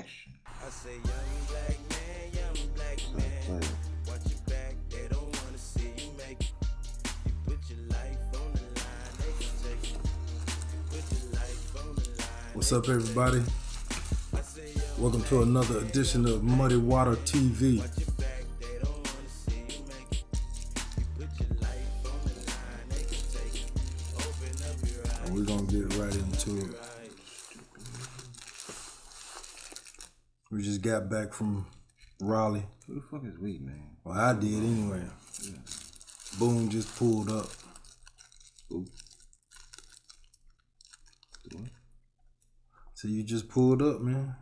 action. I say young black man, watch your back, they don't wanna see you make it. You put your life on the line, they can take it. You put your life on the line. What's up, everybody? Welcome to another edition of Muddy Water TV. And we're gonna get right into it. We just got back from Raleigh. Who the fuck is we, man? Well, I did anyway. Yeah. Boom just pulled up. Who? What? So you just pulled up, man.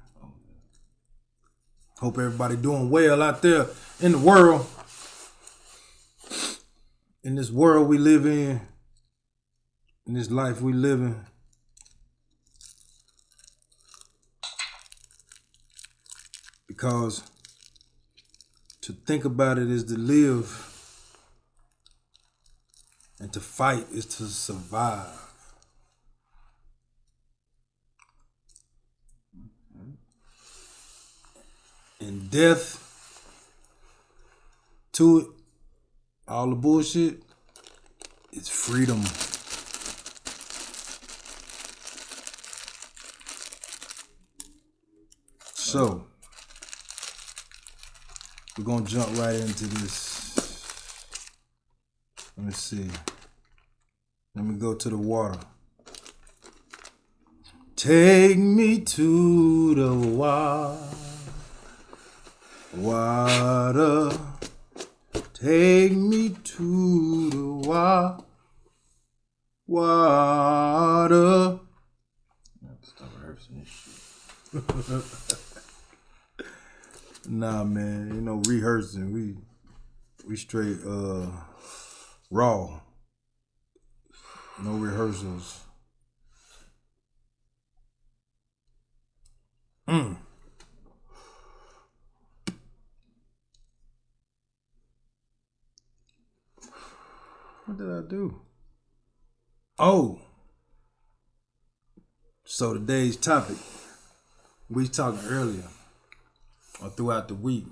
Hope everybody doing well out there in the world. In this world we live in this life we live in. Because to think about it is to live, and to fight is to survive. And death to it, all the bullshit, is freedom. So, we're gonna jump right into this. Let me see. Let me go to the water. Take me to the water. Water, take me to the water. I have to stop rehearsing this shit. Nah, man, you know, rehearsing, we straight raw. No rehearsals. What did I do? Oh. So today's topic, we was talking earlier or throughout the week.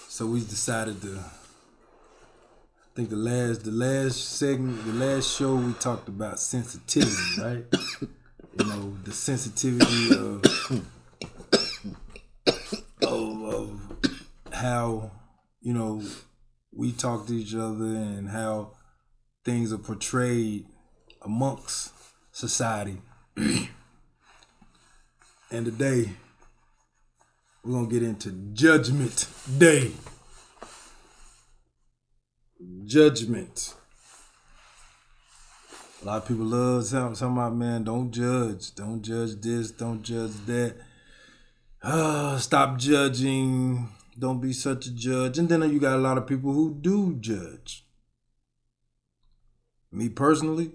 So we decided to, I think the last segment, the last show we talked about sensitivity, right? You know, the sensitivity of how, you know, we talk to each other and how things are portrayed amongst society. And today, we're going to get into Judgment Day. Judgment. A lot of people love talking about, man, don't judge. Don't judge this, don't judge that. Stop judging. Don't be such a judge. And then you got a lot of people who do judge. Me personally,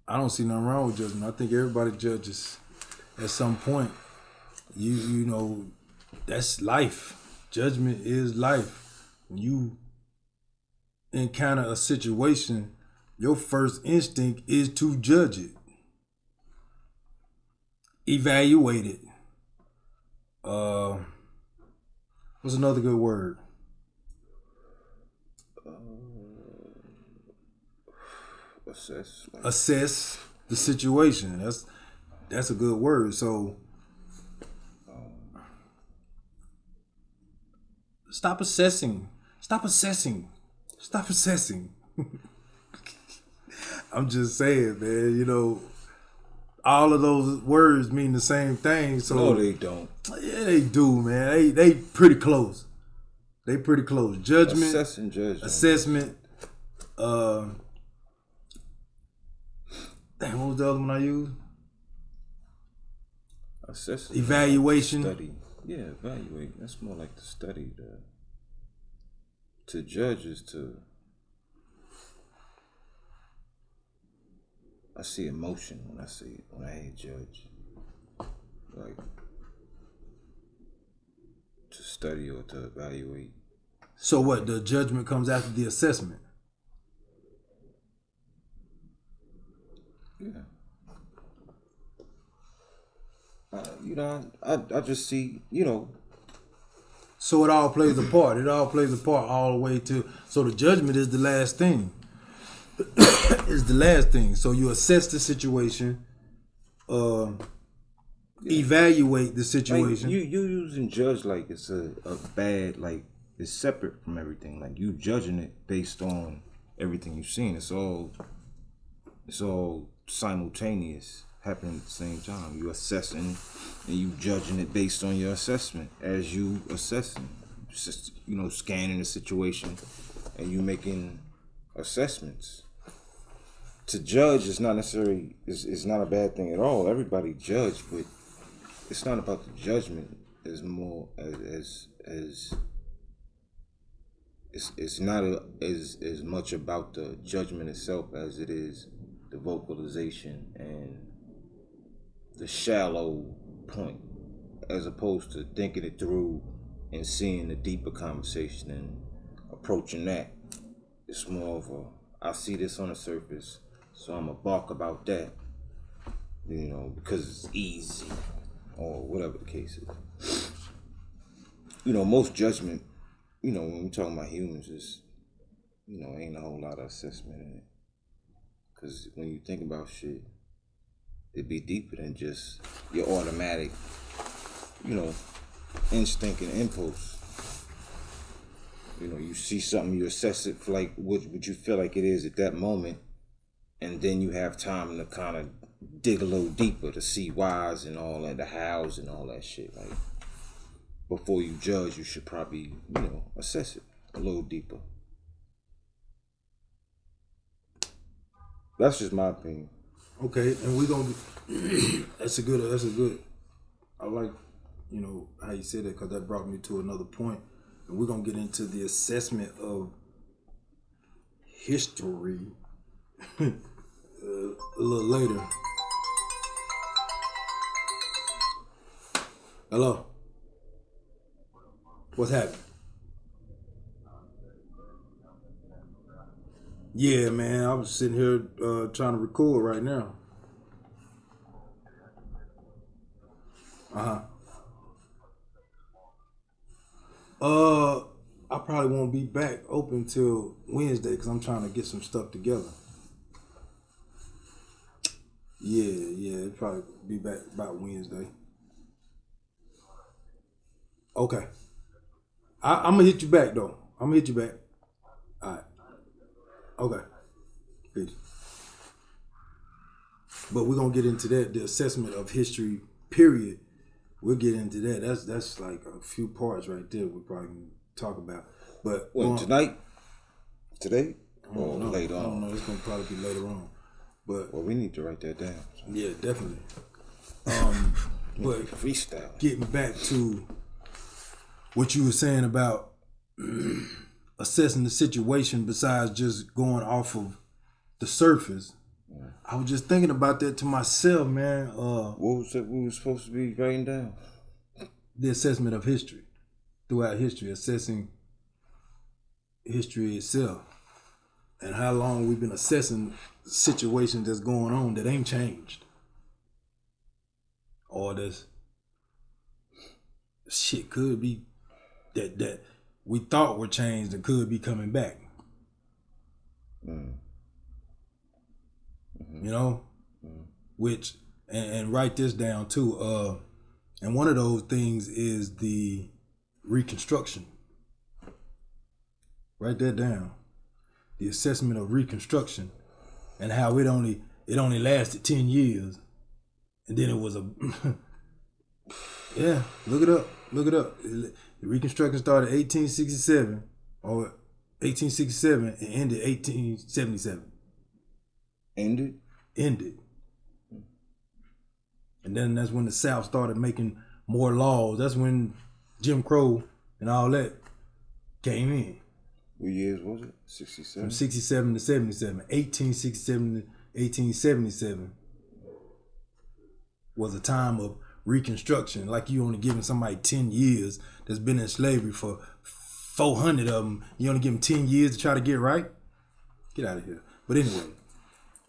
I don't see nothing wrong with judging. I think everybody judges at some point. You know, that's life. Judgment is life. When you encounter a situation, your first instinct is to judge it. Evaluate it. What's another good word? Assess the situation. That's a good word. So stop assessing. Stop assessing. Stop assessing. I'm just saying, man, you know, all of those words mean the same thing. So no, they don't. Yeah, they do, man. They pretty close. They pretty close. Judgment, assess and judge. Assessment. What was the other one I used? Assess. Evaluation. Study. Yeah, evaluate. That's more like the study. To judge is to. I see emotion when I hear judge. Like to study or to evaluate. So what? The judgment comes after the assessment. Yeah. I just see, So it all plays a part. It all plays a part all the way to. So the judgment is the last thing. Is the last thing. So you assess the situation, evaluate the situation. Like you using judge like it's a bad, like it's separate from everything. Like you judging it based on everything you've seen. It's all simultaneous, happening at the same time. You assessing and you judging it based on your assessment as you assessing. Just scanning the situation and you making assessments. To judge is not necessarily is not a bad thing at all. Everybody judge, but it's not about the judgment. It's more as it's not as much about the judgment itself as it is the vocalization and the shallow point, as opposed to thinking it through and seeing the deeper conversation and approaching that. It's more of I see this on the surface, so I'm a bark about that, because it's easy or whatever the case is. Most judgment, when we're talking about humans, is, ain't a whole lot of assessment in it. Because when you think about shit, it'd be deeper than just your automatic, instinct and impulse. You see something, you assess it for like what you feel like it is at that moment, and then you have time to kind of dig a little deeper to see whys and all that, the hows and all that shit. Like, before you judge, you should probably, assess it a little deeper. That's just my opinion. Okay, and we're gonna that's a good I like, how you said that, because that brought me to another point. And we're gonna get into the assessment of history a little later. Hello? What's happening? Yeah, man, I was sitting here trying to record right now. I probably won't be back open till Wednesday because I'm trying to get some stuff together. Yeah, it'll probably be back about Wednesday. Okay. I'm gonna hit you back though. I'm gonna hit you back. All right. Okay. Peace. But we're gonna get into that, the assessment of history, period. We'll get into that. That's like a few parts right there we probably can talk about. But tonight? Today? Or know. later on? I don't know. It's gonna probably be later on. But we need to write that down. So. Yeah, definitely. But freestyle. Getting back to what you were saying about assessing the situation, besides just going off of the surface, I was just thinking about that to myself, man. What was it we were supposed to be writing down? The assessment of history, throughout history, assessing history itself, and how long we've been assessing situations that's going on that ain't changed, or this shit could be that we thought were changed and could be coming back. Which and write this down too. And one of those things is the Reconstruction. Write that down. The assessment of Reconstruction, and how it only lasted 10 years, and then it was a yeah. Look it up. The Reconstruction started 1867 or 1867 and ended 1877. Ended. And then that's when the South started making more laws. That's when Jim Crow and all that came in. What years was it? 67? From 67 to 77. 1867 to 1877 was a time of Reconstruction. Like you only giving somebody 10 years that's been in slavery for 400 of them. You only give them 10 years to try to get right? Get out of here. But anyway,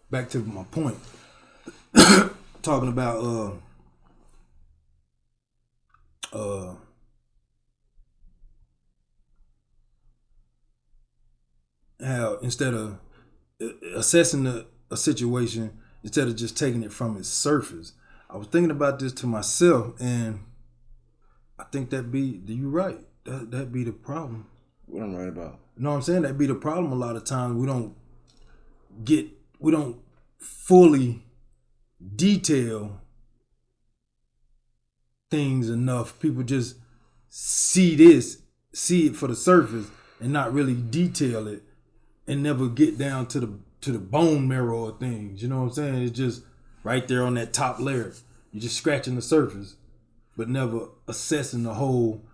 back to my point. Talking about how instead of assessing a situation, instead of just taking it from its surface. I was thinking about this to myself, and I think you right. That be the problem. What I'm right about? You know what I'm saying? That be the problem. A lot of times we don't fully detail things enough. People just see it for the surface, and not really detail it, and never get down to the bone marrow of things. You know what I'm saying? It's just right there on that top layer. You're just scratching the surface, but never assessing the whole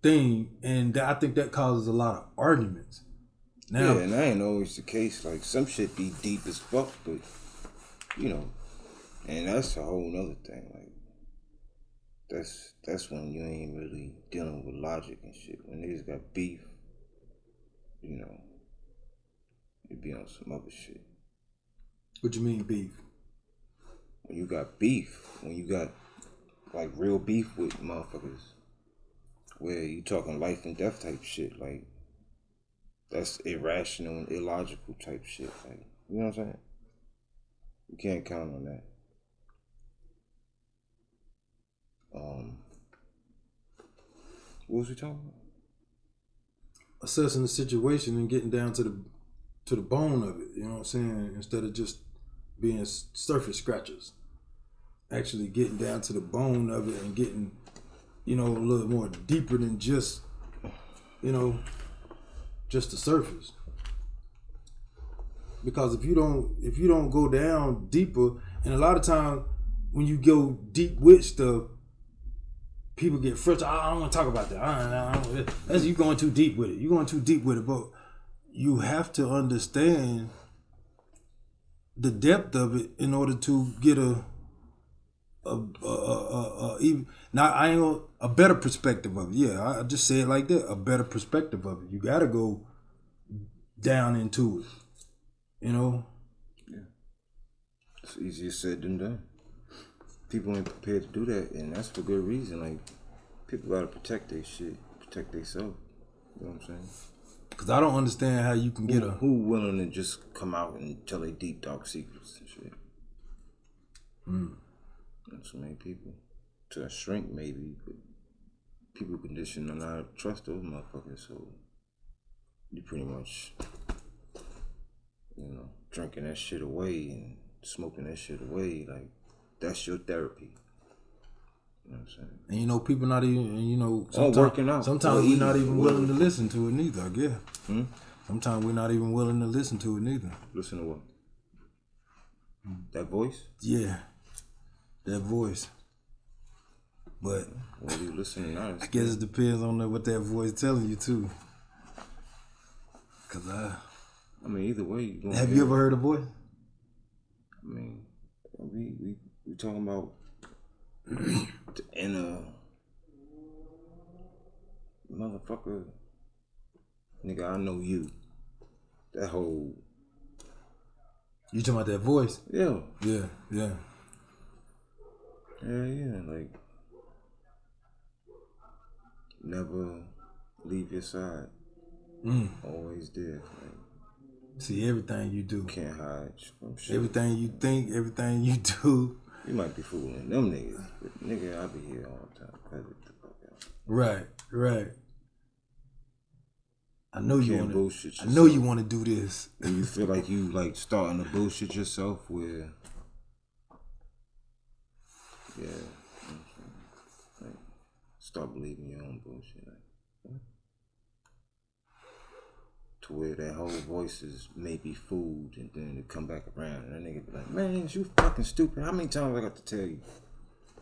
thing. And I think that causes a lot of arguments. Now, yeah, and that ain't always the case. Like, some shit be deep as fuck, but, you know, and that's a whole nother thing. Like, that's when you ain't really dealing with logic and shit. When niggas got beef, you know, it be on some other shit. What you mean beef? When you got beef, when you got like real beef with motherfuckers, where you talking life and death type shit, like that's irrational and illogical type shit. Like, you know what I'm saying? You can't count on that. What was we talking about? Assessing the situation and getting down to the bone of it. You know what I'm saying? Instead of just being surface scratchers, actually getting down to the bone of it and getting, you know, a little more deeper than just, you know, just the surface. Because if you don't go down deeper, and a lot of times when you go deep with stuff, people get frustrated. I don't want to talk about that. That's you going too deep with it. You're going too deep with it. But you have to understand the depth of it in order to get a better perspective of it. Yeah, I just say it like that. A better perspective of it. You got to go down into it. You know. Yeah. It's easier said than done. People ain't prepared to do that, and that's for good reason. Like, people gotta protect their shit, protect themselves. You know what I'm saying? Cause I don't understand how you can get who willing to just come out and tell their deep dark secrets and shit. Not so many people. To a shrink maybe, but people conditioned on not to trust those motherfuckers, so you pretty much, you know, drinking that shit away and smoking that shit away, like. That's your therapy. You know what I'm saying? And you know, people not even, you know, working out. Sometimes we're not even willing to listen to it neither, I guess. Sometimes we're not even willing to listen to it neither. Listen to what? That voice? Yeah. That voice. But what are you listening to? I guess it depends on what that voice telling you too. Cause I mean, either way, have you ever heard a voice? I mean, we talking about the inner motherfucker. Nigga, I know you. That whole. You talking about that voice? Yeah. Yeah. Yeah, like never leave your side. Always there. Like, see, everything you do. Can't hide from shit. Everything you think, everything you do. You might be fooling them niggas, but nigga, I be here all the time. Cut it the fuck out. Right. I know you want to. Bullshit yourself. I know you want to do this. And you feel like you like starting to bullshit yourself where, yeah, like start believing your own bullshit. Like, what? To where that whole voice is maybe fooled, and then it come back around, and that nigga be like, man, you fucking stupid. How many times I got to tell you?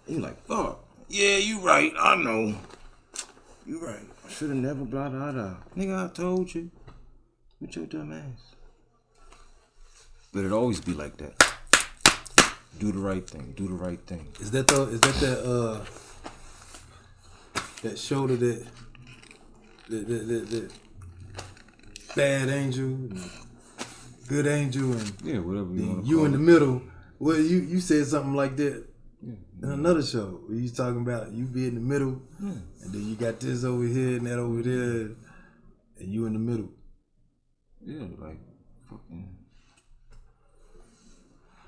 And you like, fuck. Yeah, you right. I know. You right. I should have never blah blah blah. Nigga, I told you. With your dumb ass. But it always be like that. Do the right thing. Do the right thing. Is that shoulder that bad angel, good angel, and yeah, whatever you want to you in the middle? Well, you said something like that In another show, where you talking about you be in the middle, and then you got this over here and that over there, and you in the middle. Yeah, like fucking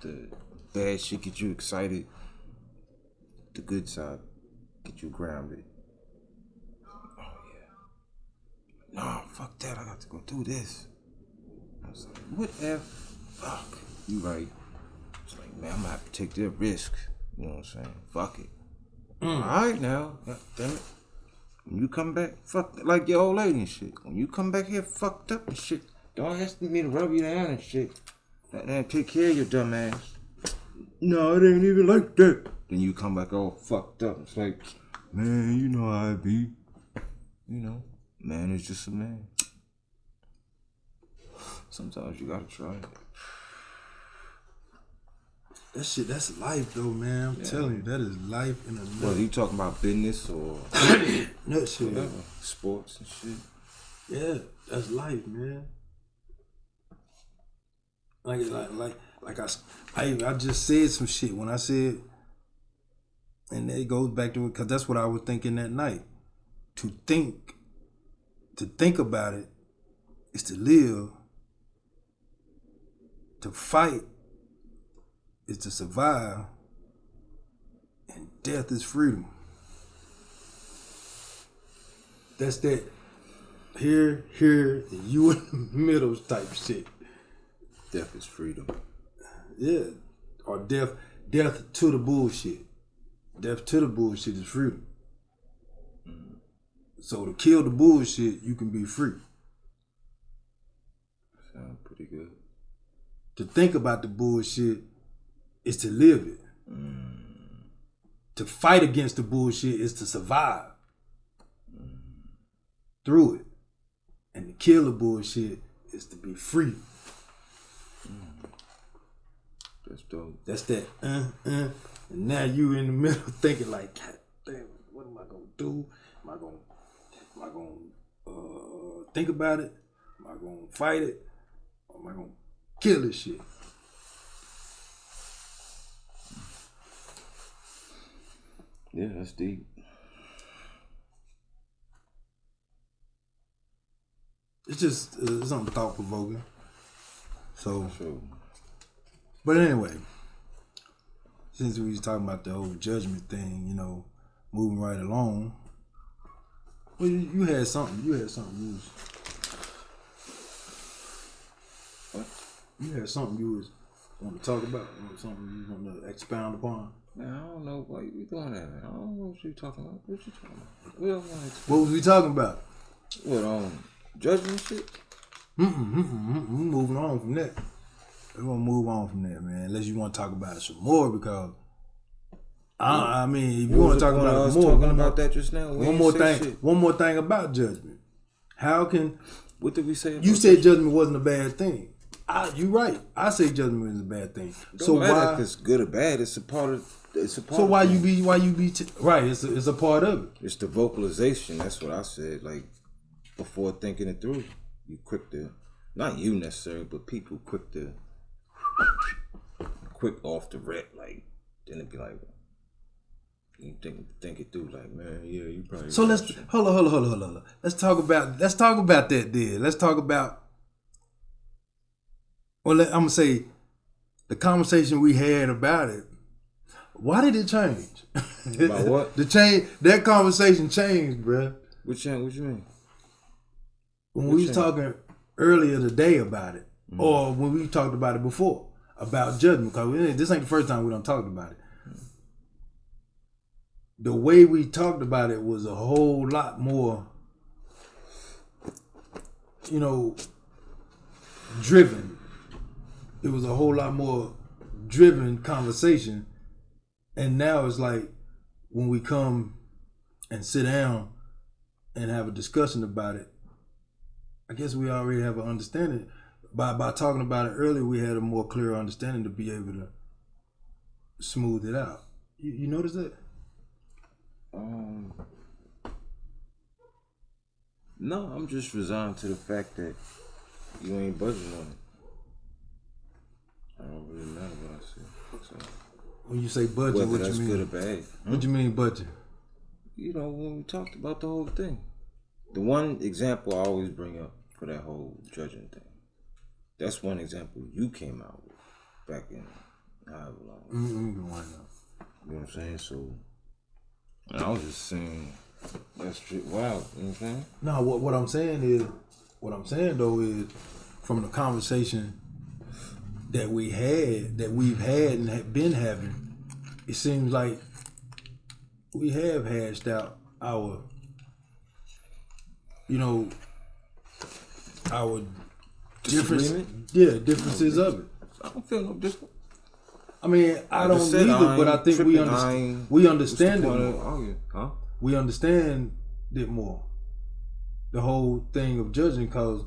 the bad shit get you excited. The good side get you grounded. Oh yeah. Nah, fuck that. I got to go do this. I was like, what if? Fuck. You right. It's like, man, I'm gonna have to take that risk. You know what I'm saying? Fuck it. Alright now. God damn it. When you come back, fuck like your old lady and shit. When you come back here fucked up and shit, don't ask me to rub you down and shit. That take care of your dumb ass. No, it ain't even like that. Then you come back all fucked up. It's like, man, you know how I be. You know, man is just a man. Sometimes you gotta try it. That shit, that's life though, man. I'm telling you, that is life in a nutshell. What, you talking about business or Nutshell. whatever? Sports and shit? Yeah, that's life, man. Like I just said some shit when I said, and it goes back to it because that's what I was thinking that night. To think about it is to live. To fight is to survive, and death is freedom. That's that here, and you in the middle type shit. Death is freedom. Yeah. Or death to the bullshit. Death to the bullshit is freedom. So to kill the bullshit, you can be free. Sound pretty good. To think about the bullshit is to live it. To fight against the bullshit is to survive through it. And to kill the bullshit is to be free. That's dope. That's that And now you in the middle thinking like, God damn, what am I gonna do? Am I gonna think about it? Am I gonna fight it? Or am I gonna kill this shit? Yeah, that's deep. It's just something thought provoking. So, Sure. but anyway, since we was talking about the whole judgment thing, you know, moving right along. Well, you had something. You was. What? You had something you was want to talk about, or something you want to expound upon. Man, I don't know why you doing that, man. I don't know what you talking about. What you talking about? What was we talking about? What, judgment shit? We moving on from that. We're gonna move on from that, man. Unless you want to talk about it some more, because I mean, if you want to talk about it more, talking about that just now. One more thing about judgment. How can what did we say? About you said judgment wasn't a bad thing? You right. I say judgment is a bad thing. So why? If it's good or bad, it's a part of. So why you be right? It's a part of it. It's the vocalization. That's what I said. Like before thinking it through, you quick to, not you necessarily, but people quick off the rip. Like then it'd be like, you think it through. Like, man, yeah, you probably. So let's hold on. Let's talk about that. Then let's talk about. Well, I'm gonna say the conversation we had about it. Why did it change? About what? That conversation changed, bruh. What you mean? When we was talking earlier today about it, or when we talked about it before, about judgment, because this ain't the first time we done talked about it. The way we talked about it was a whole lot more, driven. It was a whole lot more driven conversation. And now it's like when we come and sit down and have a discussion about it, I guess we already have an understanding. By talking about it earlier, we had a more clear understanding to be able to smooth it out. You notice that? No, I'm just resigned to the fact that you ain't budging on it. I don't really matter what I say. So. When you say budget, whether what that's you mean? good or bad. What you mean budget? You know, when we talked about the whole thing. The one example I always bring up for that whole judging thing, that's one example you came out with back in however long. Mm-hmm. You know what I'm saying? So, and I was just saying, that's shit wild. You know what I'm saying? No, what I'm saying though is, from the conversation that we've had and have been having, it seems like we have hashed out our, our differences of it. I don't feel no different. I mean, I don't either, but I think we understand it more. Huh? We understand it more. The whole thing of judging, because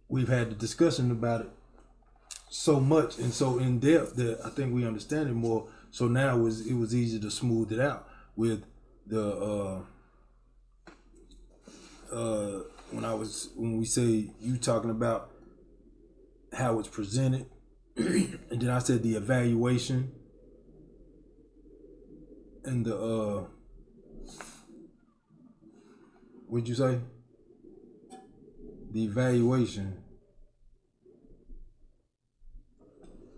we've had the discussion about it so much and so in depth that I think we understand it more. So now it was easy to smooth it out with the when we say you talking about how it's presented, and then I said the evaluation and the what'd you say? The evaluation.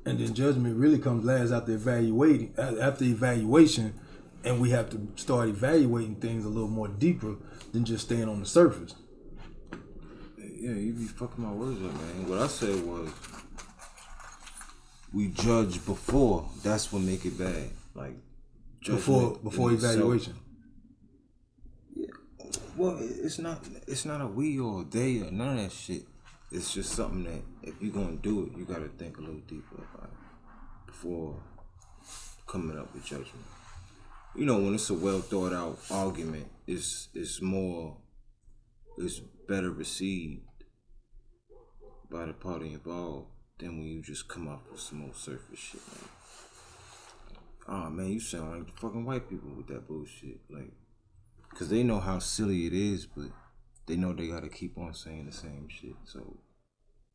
And then judgment really comes last after evaluation, and we have to start evaluating things a little more deeper than just staying on the surface. Yeah, you be fucking my words up, man. What I said was, we judge before. That's what make it bad. Like before evaluation. Yeah. Well, it's not a we or a they or none of that shit. It's just something that if you're gonna do it, you gotta think a little deeper about it before coming up with judgment. You know, when it's a well thought out argument, it's better received by the party involved than when you just come up with some more surface shit. Like, oh man, you sound like the fucking white people with that bullshit. Like, cause they know how silly it is, but they know they gotta keep on saying the same shit. So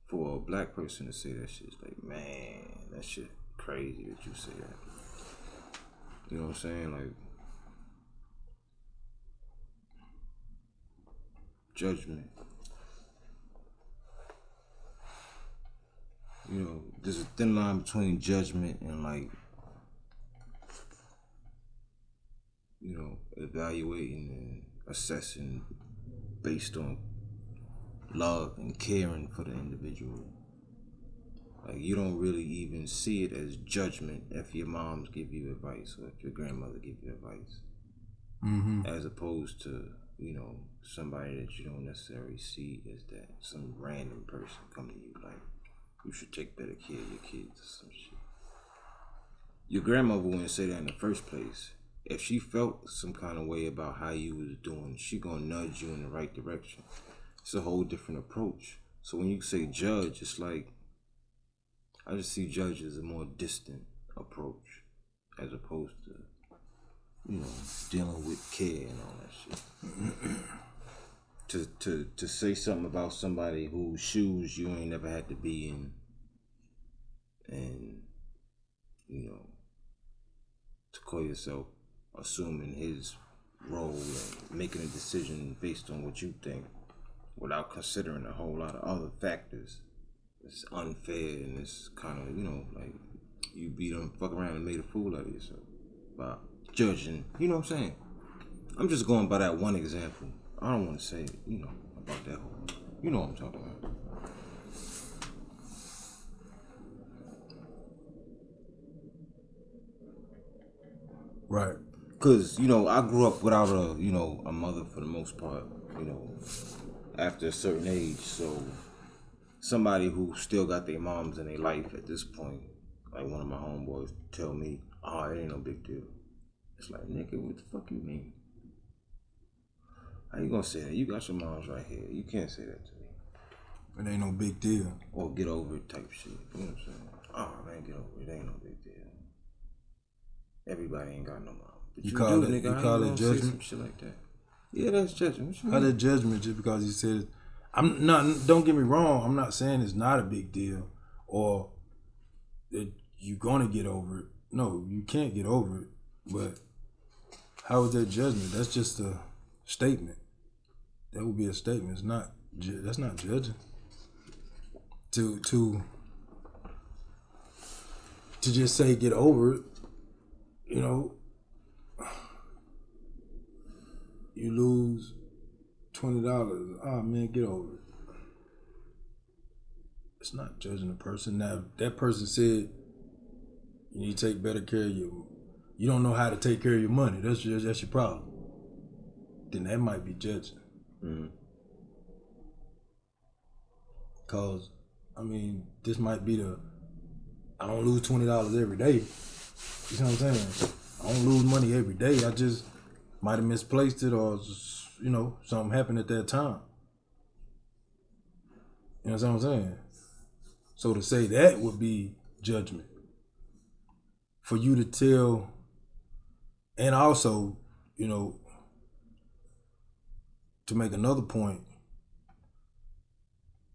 for a black person to say that shit, it's like, man, that shit crazy that you say that. You know what I'm saying? Like, judgment. You know, there's a thin line between judgment and, like, you know, evaluating and assessing based on love and caring for the individual. Like, you don't really even see it as judgment if your moms give you advice or if your grandmother give you advice. Mm-hmm. As opposed to, you know, somebody that you don't necessarily see as that, some random person come to you like, you should take better care of your kids or some shit. Your grandmother wouldn't say that in the first place. If she felt some kind of way about how you was doing, she gonna nudge you in the right direction. It's a whole different approach. So when you say judge, it's like, I just see judge as a more distant approach as opposed to, you know, dealing with care and all that shit. To say something about somebody whose shoes you ain't never had to be in, and, you know, to call yourself assuming his role and making a decision based on what you think without considering a whole lot of other factors, it's unfair and it's kind of, you know, like you beat them, fuck around and made a fool out of yourself by judging, you know what I'm saying? I'm just going by that one example. I don't want to say, you know, about that whole, you know what I'm talking about. Right. Because, you know, I grew up without a mother for the most part, you know, after a certain age. So somebody who still got their moms in their life at this point, like one of my homeboys tell me, oh, it ain't no big deal. It's like, nigga, what the fuck you mean? How you gonna say that? You got your moms right here. You can't say that to me. It ain't no big deal. Or get over it type shit. You know what I'm saying? Oh, man, get over it. It ain't no big deal. Everybody ain't got no mom. But you call it judgment? Some shit like that. Yeah, that's judgment. How that judgment just because you said it? I'm not. Don't get me wrong. I'm not saying it's not a big deal, or that you're gonna get over it. No, you can't get over it. But how is that judgment? That's just a statement. That would be a statement. It's not. That's not judging. To just say get over it, you know, you lose $20. Oh man, get over it. It's not judging the person. Now, if that person said you need to take better care of you don't know how to take care of your money. That's your problem. Then that might be judging. Cause I mean, this might be I don't lose $20 every day. You know what I'm saying? I don't lose money every day. I just might have misplaced it, or just, something happened at that time. You know what I'm saying? So to say that would be judgment. For you to tell, and also, to make another point,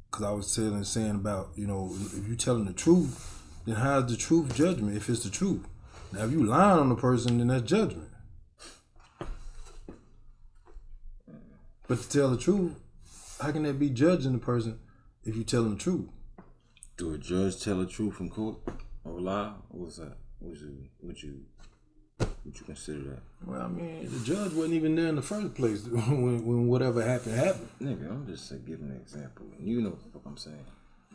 because I was saying about, if you're telling the truth, then how's the truth judgment if it's the truth? Now, if you lying on the person, then that's judgment. But to tell the truth, how can that be judging the person if you're telling the truth? Do a judge tell the truth in court or lie? What's that? Would you consider that? Well, I mean, the judge wasn't even there in the first place when whatever happened. Nigga, I'm just giving an example. You know what I'm saying.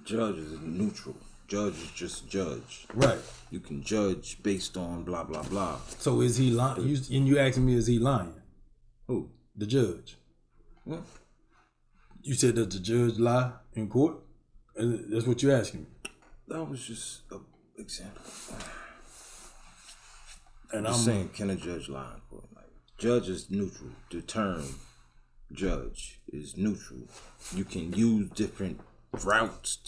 Judge is neutral. Judge is just judge. Right. You can judge based on blah, blah, blah. So is he lying? And you asking me, is he lying? Who? The judge. What? You said that the judge lie in court? That's what you're asking me? That was just an example. And I'm saying, can a judge lie in court? Like, judge is neutral. The term judge is neutral. You can use different routes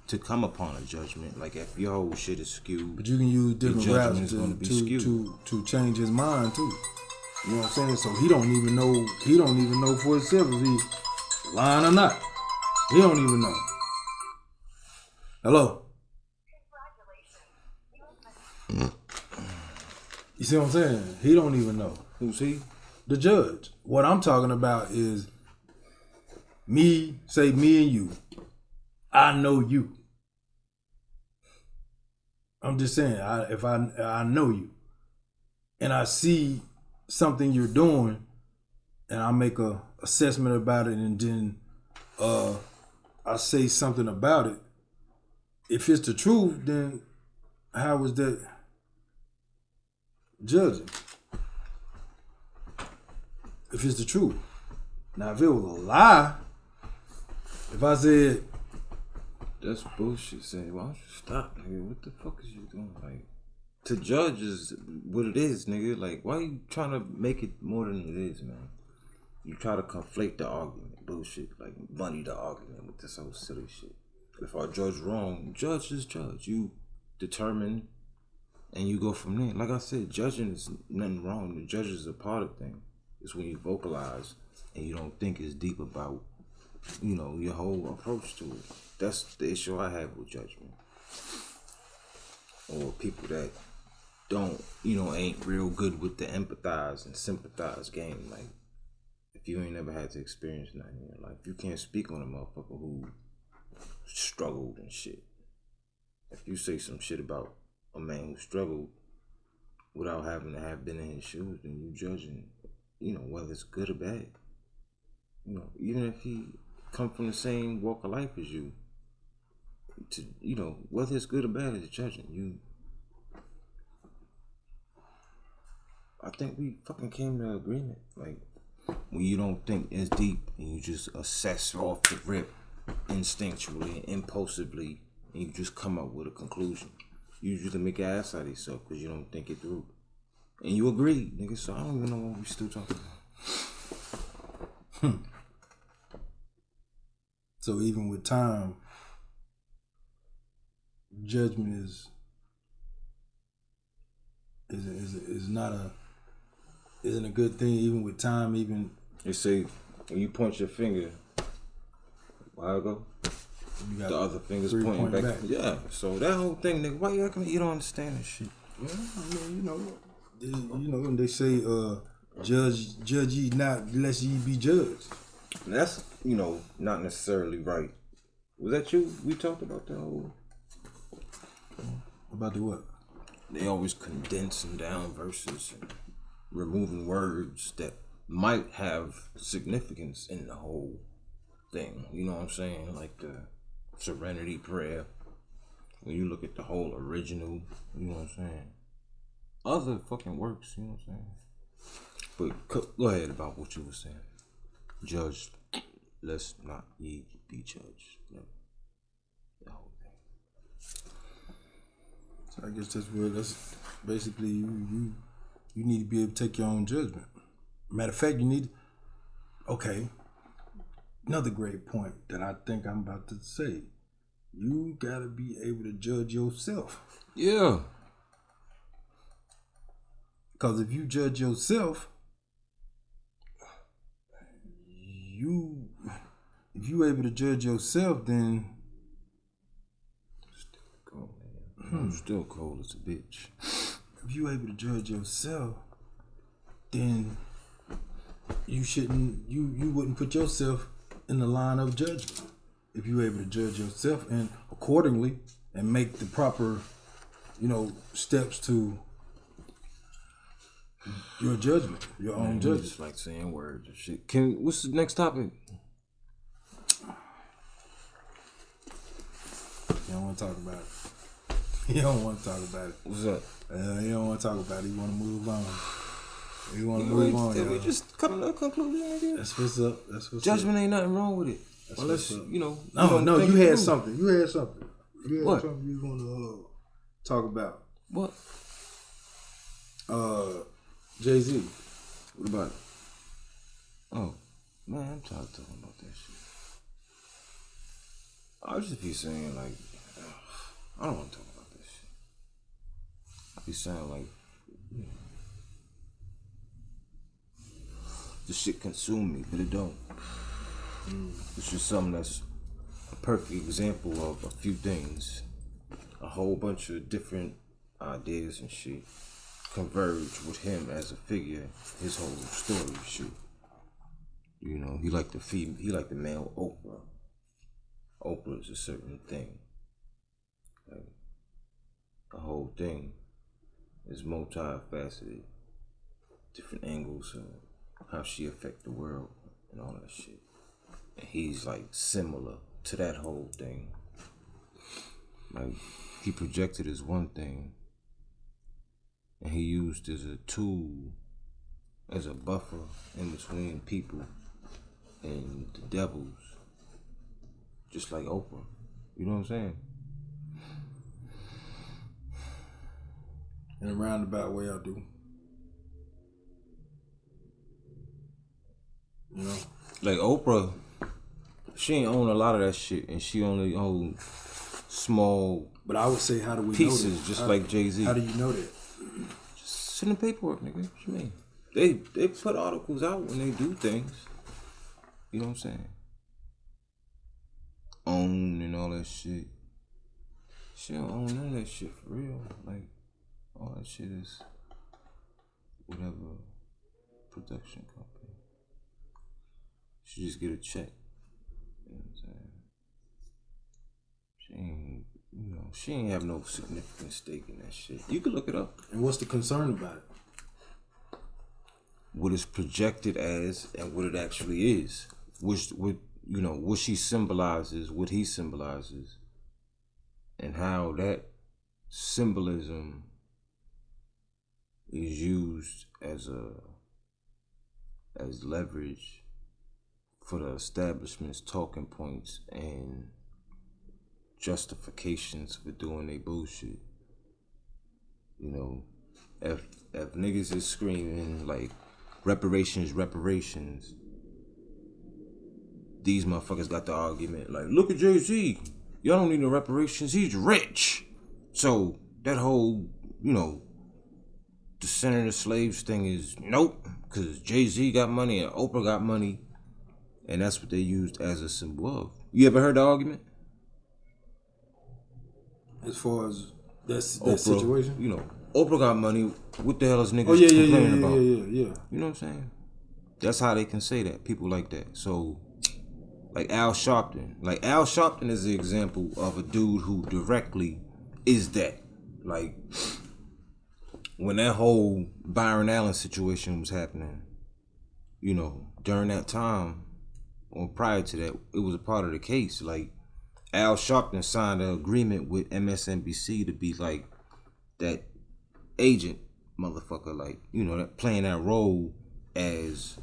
to come upon a judgment. Like if your whole shit is skewed, but you can use different routes to change his mind too. You know what I'm saying? So he don't even know for himself if he's lying or not. He don't even know. Hello? You see what I'm saying? He don't even know. Who's he? The judge. What I'm talking about is me and you. I know you. I'm just saying, if I know you and I see something you're doing and I make a assessment about it and then I say something about it, if it's the truth, then how is that judging? If it's the truth. Now, if it was a lie, if I said, that's bullshit. Saying, why don't you stop, nigga? What the fuck is you doing? Like, to judge is what it is, nigga. Like, why are you trying to make it more than it is, man? You try to conflate the argument, bullshit. Like, muddy the argument with this whole silly shit. If I judge wrong, judge is judge. You determine and you go from there. Like I said, judging is nothing wrong. The judge is a part of things. It's when you vocalize and you don't think it's deep about, your whole approach to it. That's the issue I have with judgment. Or people that don't, ain't real good with the empathize and sympathize game. Like, if you ain't never had to experience nothing in your life, you can't speak on a motherfucker who struggled and shit. If you say some shit about a man who struggled without having to have been in his shoes, then you judging, whether it's good or bad. Even if he come from the same walk of life as you, whether it's good or bad is judging. I think we fucking came to agreement. Like, when you don't think it's deep and you just assess off the rip instinctually and impulsively and you just come up with a conclusion. You usually make an ass out of yourself because you don't think it through. And you agree, nigga, so I don't even know what we still talking about. So even with time, judgment isn't a good thing. Even with time, even they say when you point your finger, a while ago, You got the other fingers three pointing pointing back. Yeah. So that whole thing, nigga, why you acting like you don't understand this shit? Well, I mean, and they say, judge ye not lest ye be judged. And that's, not necessarily right. Was that you? We talked about that whole. About the what? They always condensing down verses and removing words that might have significance in the whole thing. You know what I'm saying? Like the Serenity Prayer. When you look at the whole original, you know what I'm saying? Other fucking works, you know what I'm saying? But go ahead about what you were saying. Judge, lest not ye be judged. The whole thing. So I guess that's basically you need to be able to take your own judgment. Matter of fact, okay, another great point that I think I'm about to say. You gotta be able to judge yourself. Yeah. Because if you judge yourself, if you able to judge yourself, then Still cold, man. I'm still cold as a bitch. If you able to judge yourself, then you wouldn't put yourself in the line of judgment. If you able to judge yourself and accordingly and make the proper, steps to your judgment, your own judgment. Just like saying words and shit. What's the next topic? You don't want to talk about it. You don't want to talk about it. What's up? You don't want to talk about it. You want to move on. You want to move on. Did we just come to a conclusion, nigga? That's what's up. Judgment ain't nothing wrong with it. That's Unless, what's up. No, you had something. You had something you What? want to talk about. What? Jay-Z. What about it? Oh, man, I'm tired of talking about that shit. I'll just be saying, like, I don't want to talk about this shit. I'll be saying, like, this shit consume me, but it don't. It's just something that's a perfect example of a few things. A whole bunch of different ideas and shit converge with him as a figure, his whole story shit. He like the male Oprah. Oprah is a certain thing. Like, the whole thing is multifaceted, different angles of how she affect the world and all that shit. And he's like similar to that whole thing. Like, he projected as one thing, and he used as a tool, as a buffer in between people and the devils, just like Oprah. You know what I'm saying? In a roundabout way, I do. Like Oprah, she ain't own a lot of that shit, and she only own small. But I would say, how do we pieces, know that? just like Jay-Z. How do you know that? Just send the paperwork, nigga. What you mean? They put articles out when they do things. You know what I'm saying? Own and all that shit. She don't own none of that shit for real. Like, all that shit is whatever production company. She just get a check. You know what I'm saying? She ain't have no significant stake in that shit. You can look it up. And what's the concern about it? What it's projected as and what it actually is. What she symbolizes, what he symbolizes, and how that symbolism is used as leverage for the establishment's talking points and justifications for doing their bullshit. If niggas is screaming like reparations, these motherfuckers got the argument like, look at Jay-Z, y'all don't need no reparations, he's rich. So that whole, descendant of the slaves thing is nope, because Jay-Z got money and Oprah got money, and that's what they used as a symbol of. You ever heard the argument? As far as that Oprah, situation? You know, Oprah got money. What the hell is niggas yeah, complaining about? Yeah. You know what I'm saying? That's how they can say that. People like that. So, like Al Sharpton. Like Al Sharpton is the example of a dude who directly is that. Like, when that whole Byron Allen situation was happening, you know, during that time, or prior to that, it was a part of the case. Like, Al Sharpton signed an agreement with MSNBC to be like that agent motherfucker, like, you know, that playing that role as,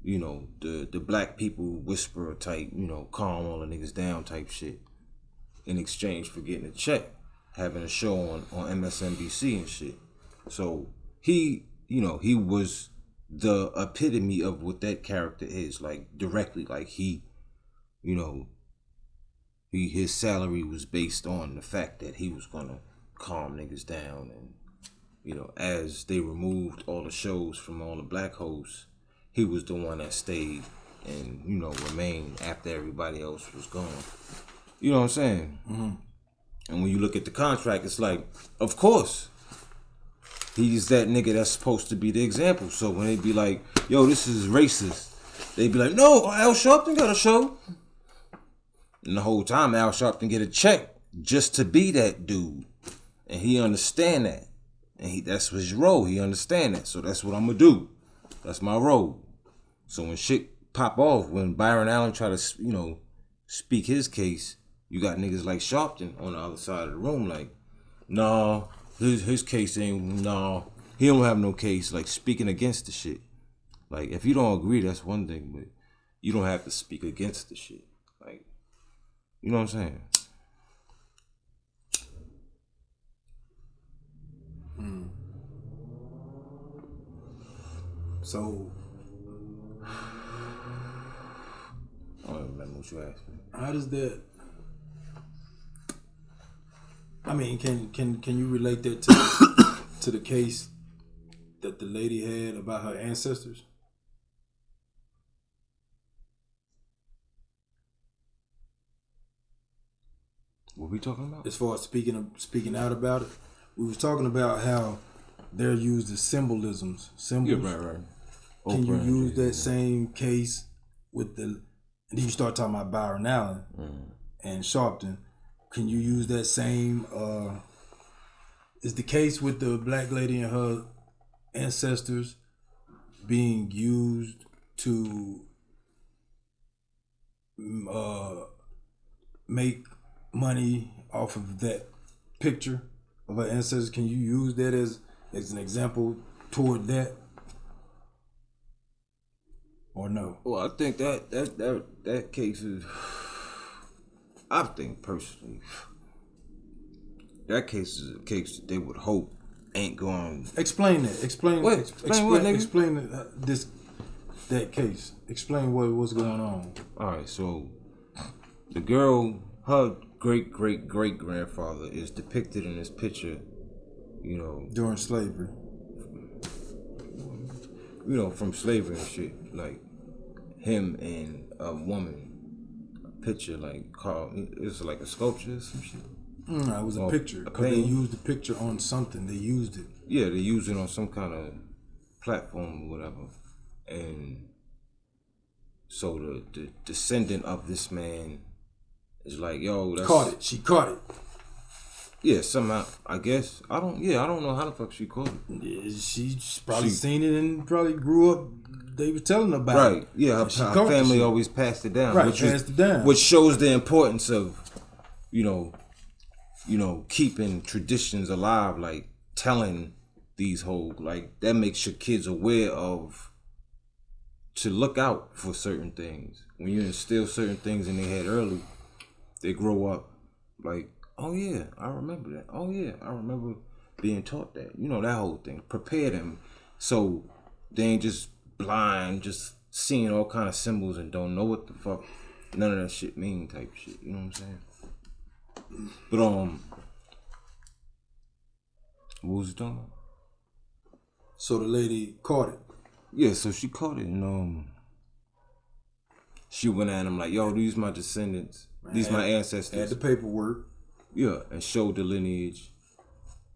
you know, the black people whisperer type, you know, calm all the niggas down type shit, in exchange for getting a check, having a show on MSNBC and shit. So he, you know, he was the epitome of what that character is, like directly, like he, you know, his salary was based on the fact that he was gonna calm niggas down. And, you know, as they removed all the shows from all the black hosts, he was the one that stayed and, you know, remained after everybody else was gone. You know what I'm saying? Mm-hmm. And when you look at the contract, it's like, of course, he's that nigga that's supposed to be the example. So when they be like, yo, this is racist, they be like, no, Al Sharpton got a show. And the whole time Al Sharpton get a check just to be that dude. And he understand that. And that's his role. He understand that. So that's what I'm gonna do. That's my role. So when shit pop off, when Byron Allen try to, you know, speak his case, you got niggas like Sharpton on the other side of the room like, nah, his case ain't, nah, he don't have no case, like speaking against the shit. Like, if you don't agree, that's one thing, but you don't have to speak against the shit. Like, you know what I'm saying? So, I don't remember what you asked me. how does that? I mean, can you relate that to to the case that the lady had about her ancestors? What we talking about? As far as speaking out about it, we was talking about how they're used as symbols. Yeah, right. Can you Oprah use that same case with the? And then you start talking about Byron Allen and Sharpton. Can you use that same? Is the case with the black lady and her ancestors being used to make money off of that picture of her ancestors? Can you use that as an example toward that? Or no? Well, I think that case is, I think personally, that case is a case that they would hope ain't going. Explain that. Explain what, nigga? Explain that case. Explain what's going on. All right, so the girl, her great grandfather is depicted in this picture, you know, During slavery. You know, from slavery and shit, like him and a woman, a picture like called, it's like a sculpture or some shit. No, it was a picture. Because they used the picture on something. They used it. Yeah, they used it on some kind of platform or whatever. And so the descendant of this man is like, yo, that's... Caught it. She caught it. Yeah, somehow, I guess. I don't know how the fuck she caught it. Yeah, she's probably seen it and probably grew up. They were telling her about it. Right, yeah, her family always passed it down. Right, passed it down. Which shows the importance of, you know, keeping traditions alive, like telling these whole, like, that makes your kids aware of, to look out for certain things. When you instill certain things in their head early, they grow up like, oh yeah, I remember that. Oh yeah, I remember being taught that. You know, that whole thing. Prepare them so they ain't just blind, just seeing all kind of symbols and don't know what the fuck none of that shit mean type shit. You know what I'm saying? But what was you talking about? So the lady caught it. Yeah, so she caught it and she went at him like, yo, these my descendants. These my ancestors. Had the paperwork. Yeah, and showed the lineage.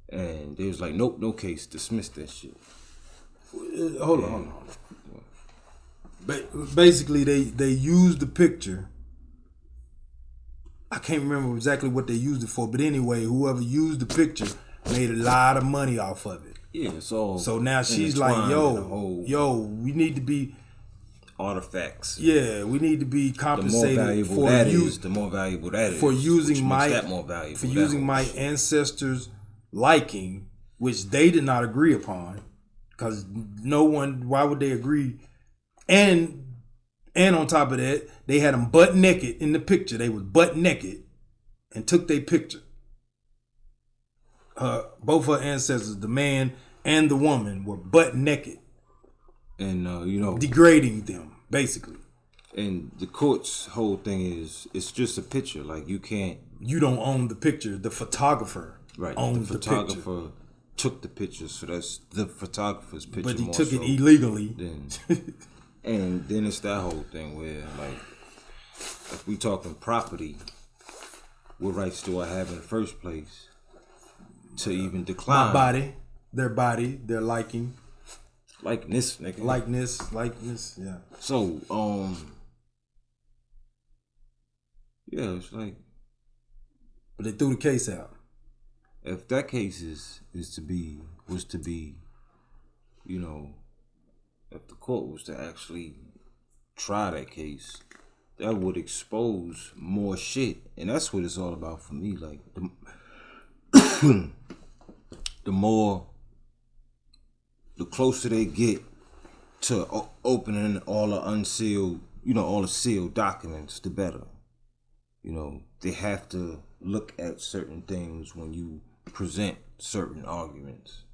And they was like, nope, no case, dismiss that shit. Hold on. Basically, they used the picture. I can't remember exactly what they used it for, but anyway, whoever used the picture made a lot of money off of it. Yeah, so now she's like, yo, we need to be artifacts. Yeah, we need to be compensated the more valuable that is. For using my ancestors' liking, which they did not agree upon, because no one. Why would they agree? And on top of that, they had them butt naked in the picture. They was butt naked and took their picture. Both her ancestors, the man and the woman, were butt naked. And, degrading them, basically. And the court's whole thing is, it's just a picture. Like, you don't own the picture. The photographer owns the picture. The photographer took the picture, so that's the photographer's picture. But he took it illegally. And then it's that whole thing where, like, if we talking property, what rights do I have in the first place to even decline? My body, their liking. Likeness, nigga. Likeness, yeah. So, yeah, it's like. But they threw the case out. If that case was to be, if the court was to actually try that case, that would expose more shit. And that's what it's all about for me. Like, the closer they get to opening all the unsealed, all the sealed documents, the better. They have to look at certain things when you present certain arguments.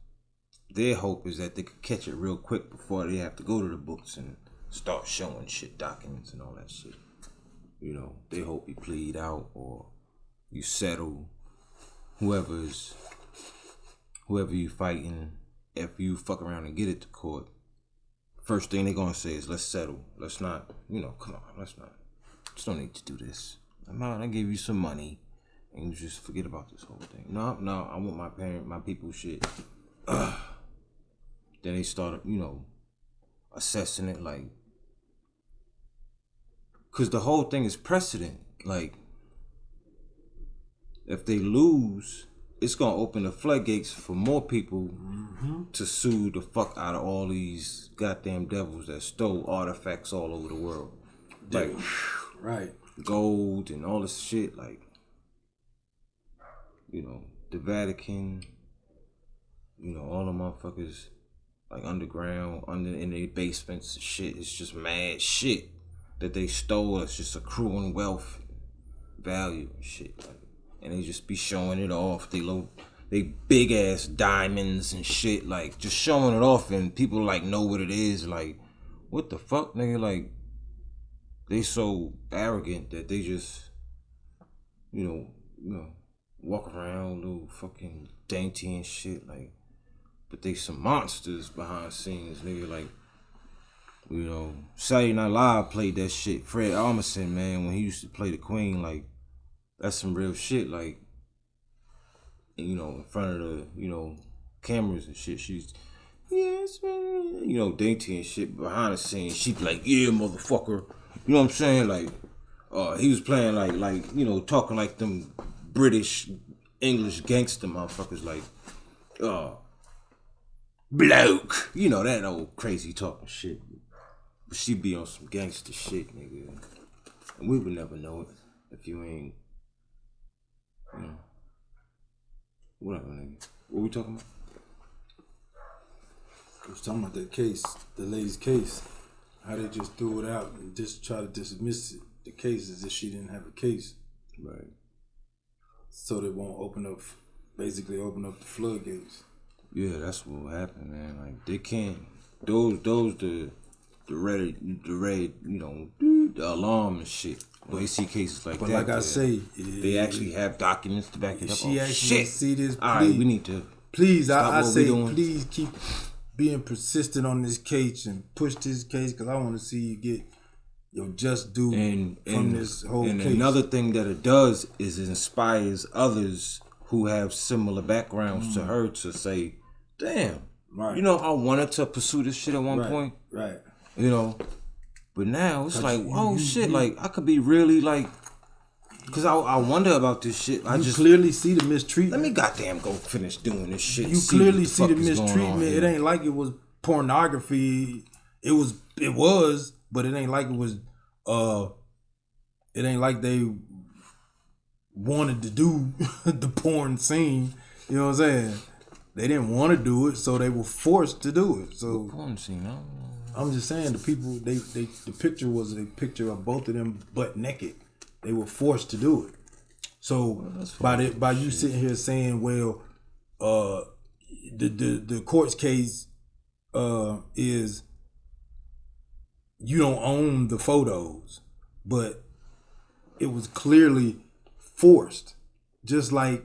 Their hope is that they could catch it real quick before they have to go to the books and start showing shit, documents and all that shit. They hope you plead out or you settle. Whoever you fighting, if you fuck around and get it to court, first thing they're gonna say is, let's settle. Let's not, come on, let's not. Just don't need to do this. I gave you some money and you just forget about this whole thing. No, I want my people shit. Then they started, assessing it like, cause the whole thing is precedent. Like, if they lose, it's gonna open the floodgates for more people to sue the fuck out of all these goddamn devils that stole artifacts all over the world. Like, right. Gold and all this shit, like, the Vatican, all the motherfuckers, like, underground, in their basements and shit. It's just mad shit that they stole. It's just accruing wealth, value and shit, like, and they just be showing it off. They big ass diamonds and shit, like, just showing it off, and people like know what it is. Like, what the fuck, nigga? Like, they so arrogant that they just, walk around little fucking dainty and shit, like, but they some monsters behind scenes, nigga. Like, Saturday Night Live played that shit. Fred Armisen, man, when he used to play the Queen, like, that's some real shit, like, in front of the, cameras and shit. She's, yes, man, dainty and shit. Behind the scenes, she'd be like, yeah, motherfucker. You know what I'm saying? Like, he was playing like, talking like them British, English gangster motherfuckers, like, bloke. That old crazy talking shit. But she be on some gangster shit, nigga. And we would never know it if you ain't, whatever, nigga. What we talking about? I was talking about that case, the lady's case. How they just threw it out and just try to dismiss the case as if she didn't have a case. Right. So they won't open up the floodgates. Yeah, that's what will happen, man. Like, they can't. The red, the alarm and shit. When they see cases like but that. But like I say, they actually have documents to back it up. She actually see this. Please, all right, we need to. Please, I say, please keep being persistent on this case and push this case, because I want to see you get, your just due from this whole and case. another thing that it does is it inspires others who have similar backgrounds to her to say, damn, Right. you know, I wanted to pursue this shit at one point. Right. You know, but now it's like, shit, like I could be really like, cause I wonder about this shit. I just clearly see the mistreatment. let me goddamn go finish doing this shit. You clearly see the mistreatment. It ain't like it was pornography. It was, but it ain't like it was. It ain't like they wanted to do the porn scene. You know what I'm saying? They didn't want to do it, so they were forced to do it. So porn scene. I'm just saying the people. The picture was a picture of both of them butt naked. They were forced to do it. So by you sitting here saying, well, the court's case is you don't own the photos, but it was clearly forced, just like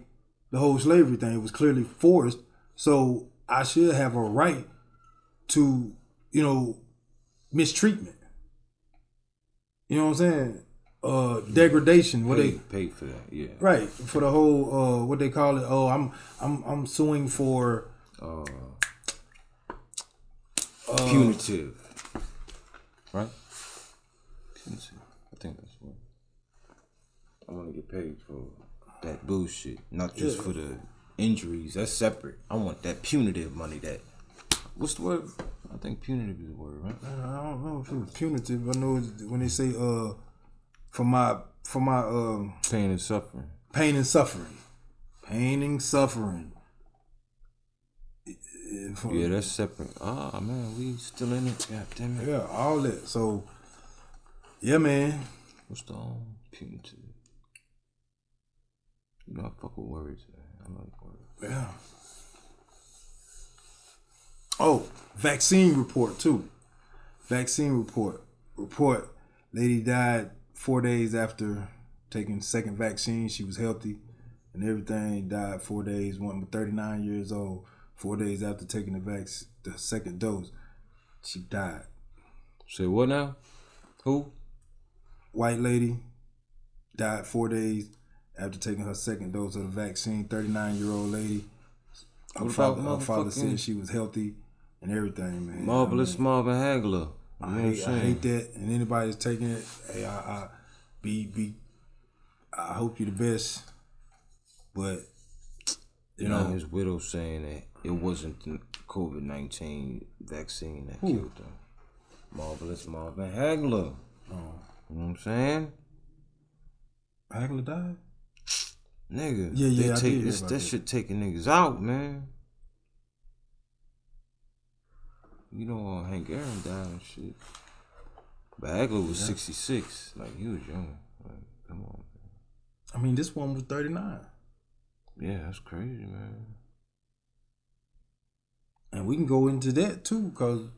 the whole slavery thing. It was clearly forced. So I should have a right to, mistreatment. You know what I'm saying? Degradation. What they pay for that? Yeah. Right, for the whole what they call it. Oh, I'm suing for punitive. Right? Punitive. I think that's what. I want to get paid for that bullshit, not just for the injuries. That's separate. I want that punitive money. What's the word? I think punitive is the word, right? I don't know if it was punitive. I know when they say for my pain and suffering. Pain and suffering. Yeah, that's separate. Ah, man, we still in it. God damn it. Yeah, all that. So, yeah, man. What's the punitive? You know, I fuck with words, man. I like words. Yeah. Oh, vaccine report too. Report. Lady died 4 days after taking second vaccine. She was healthy and everything. Died 4 days. One 39 years old. 4 days after taking the second dose, she died. Say what now? Who? White lady died 4 days after taking her second dose of the vaccine. 39-year-old lady. Her father said she was healthy and everything, man. Marvelous Marvin Hagler. I hate that. And anybody that's taking it, hey, I hope you're the best. But you know, his widow saying that it wasn't the COVID-19 vaccine that killed her. Marvelous Marvin Hagler. Oh. You know what I'm saying? Hagler died? Nigga. Yeah, that shit taking niggas out, man. You know, Hank Aaron died and shit. But Hagler was 66. Like, he was young. Like, come on, man. I mean, this one was 39. Yeah, that's crazy, man. And we can go into that, too, because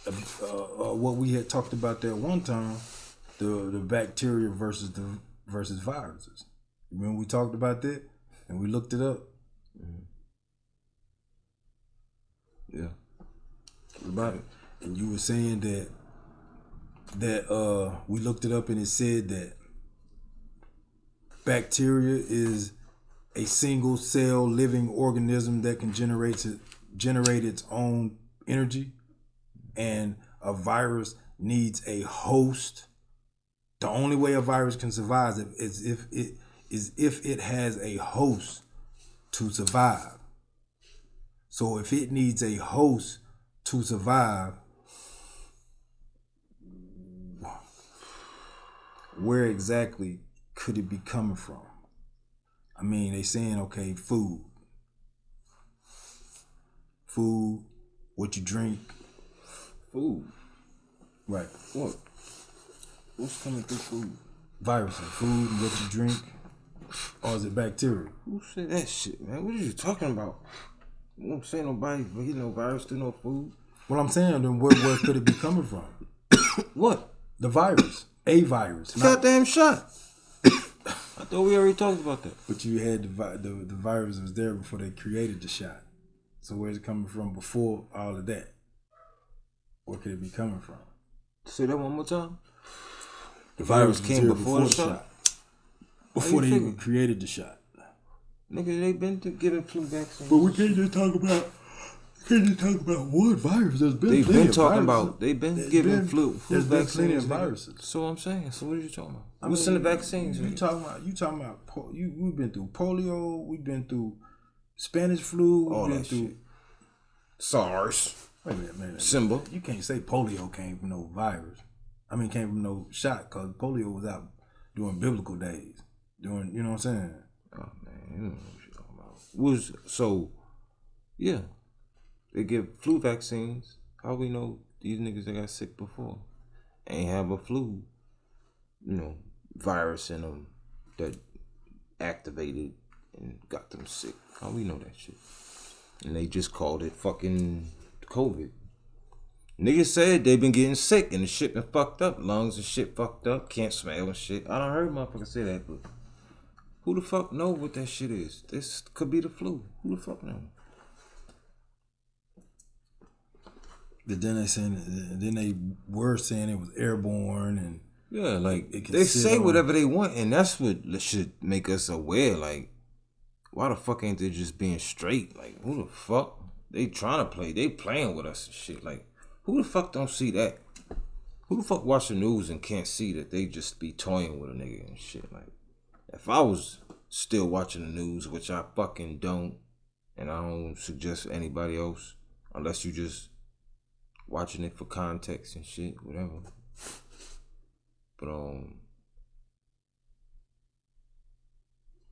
what we had talked about that one time, the bacteria versus viruses. Remember we talked about that? And we looked it up? Mm-hmm. Yeah. About it. And you were saying that we looked it up and it said that bacteria is a single cell living organism that can generate its own energy, and a virus needs a host. The only way a virus can survive is if it has a host to survive. So if it needs a host to survive, where exactly could it be coming from? I mean, they saying, okay, food, what you drink. Food. Right. What? What's coming through food? Viruses. Food, what you drink. Or is it bacteria? Who said that shit, man? What are you talking about? You don't say nobody get no virus through no food. Well, I'm saying, then where could it be coming from? What? The virus. A virus. Goddamn shot. I thought we already talked about that. But you had the virus was there before they created the shot. So where's it coming from before all of that? Where could it be coming from? Say that one more time. The virus came here before the shot. Before they figure? even created the shot. Nigga, they been giving flu vaccines. But we can't just talk about one virus. There's been They've plenty been of talking viruses. about. They've been There's giving been- flu there's been plenty vaccines. of nigga. viruses. So I'm saying. So what are you talking about? I What's mean, in the vaccines? You nigga? talking about? We've been through polio. We've been through Spanish flu. All We've been that through. shit. SARS. Wait a minute. Simba. You can't say polio came from no virus. I mean, came from no shot, because polio was out during biblical days. During, you know what I'm saying? Oh man, you don't know what you're talking about. Yeah, they give flu vaccines. How we know these niggas that got sick before ain't have a flu, virus in them that activated and got them sick? How we know that shit? And they just called it fucking COVID. Niggas said they been getting sick and the shit been fucked up. Lungs and shit fucked up. Can't smell and shit. I done heard motherfuckers say that, but who the fuck know what that shit is? This could be the flu. Who the fuck know? But then they were saying it was airborne and Yeah, like it can they sit say on- whatever they want, and that's what should make us aware. Like, why the fuck ain't they just being straight? Like, who the fuck? They trying to play. They playing with us and shit. Like, who the fuck don't see that? Who the fuck watch the news and can't see that they just be toying with a nigga and shit? Like, if I was still watching the news, which I fucking don't, and I don't suggest anybody else, unless you just watching it for context and shit, whatever. But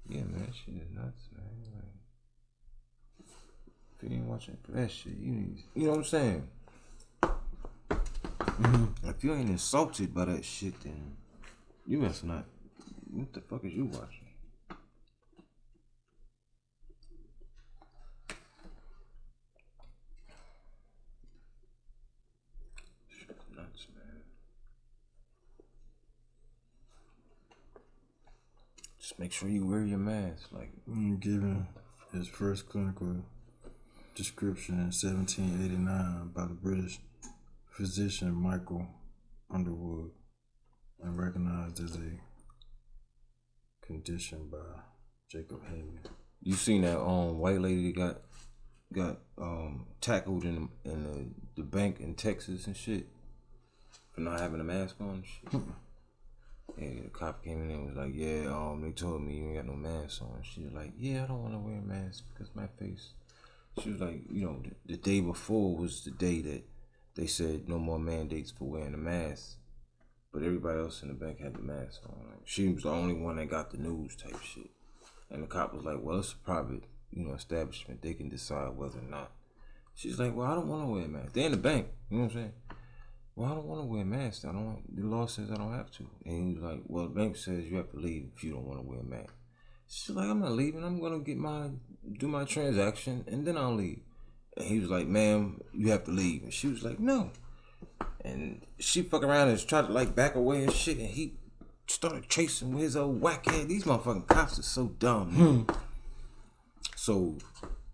yeah, man, that shit is nuts, man. Like, if you ain't watching for that shit, you know what I'm saying? Mm-hmm. If you ain't insulted by that shit, then you must not. What the fuck is you watching? Shit's nuts, man. Just make sure you wear your mask. Like, given his first clinical description in 1789 by the British physician Michael Underwood and recognized as a condition by Jacob Heyman. you seen that white lady that got tackled in the bank in Texas and shit for not having a mask on and shit. Yeah, the cop came in and was like, yeah, they told me you ain't got no mask on. She was like, yeah, I don't want to wear a mask because my face. She was like, the day before was the day that they said no more mandates for wearing a mask, but everybody else in the bank had the mask on. Like, she was the only one that got the news type shit. And the cop was like, well, it's a private, establishment. They can decide whether or not. She's like, well, I don't want to wear a mask. They're in the bank. You know what I'm saying? Well, I don't want to wear a mask. The law says I don't have to. And he was like, well, the bank says you have to leave if you don't want to wear a mask. She's like, I'm not leaving. I'm going to do my transaction, and then I'll leave. And he was like, ma'am, you have to leave. And she was like, no. And she fuck around and tried to like back away and shit. And he started chasing with his old whack head. These motherfucking cops are so dumb. So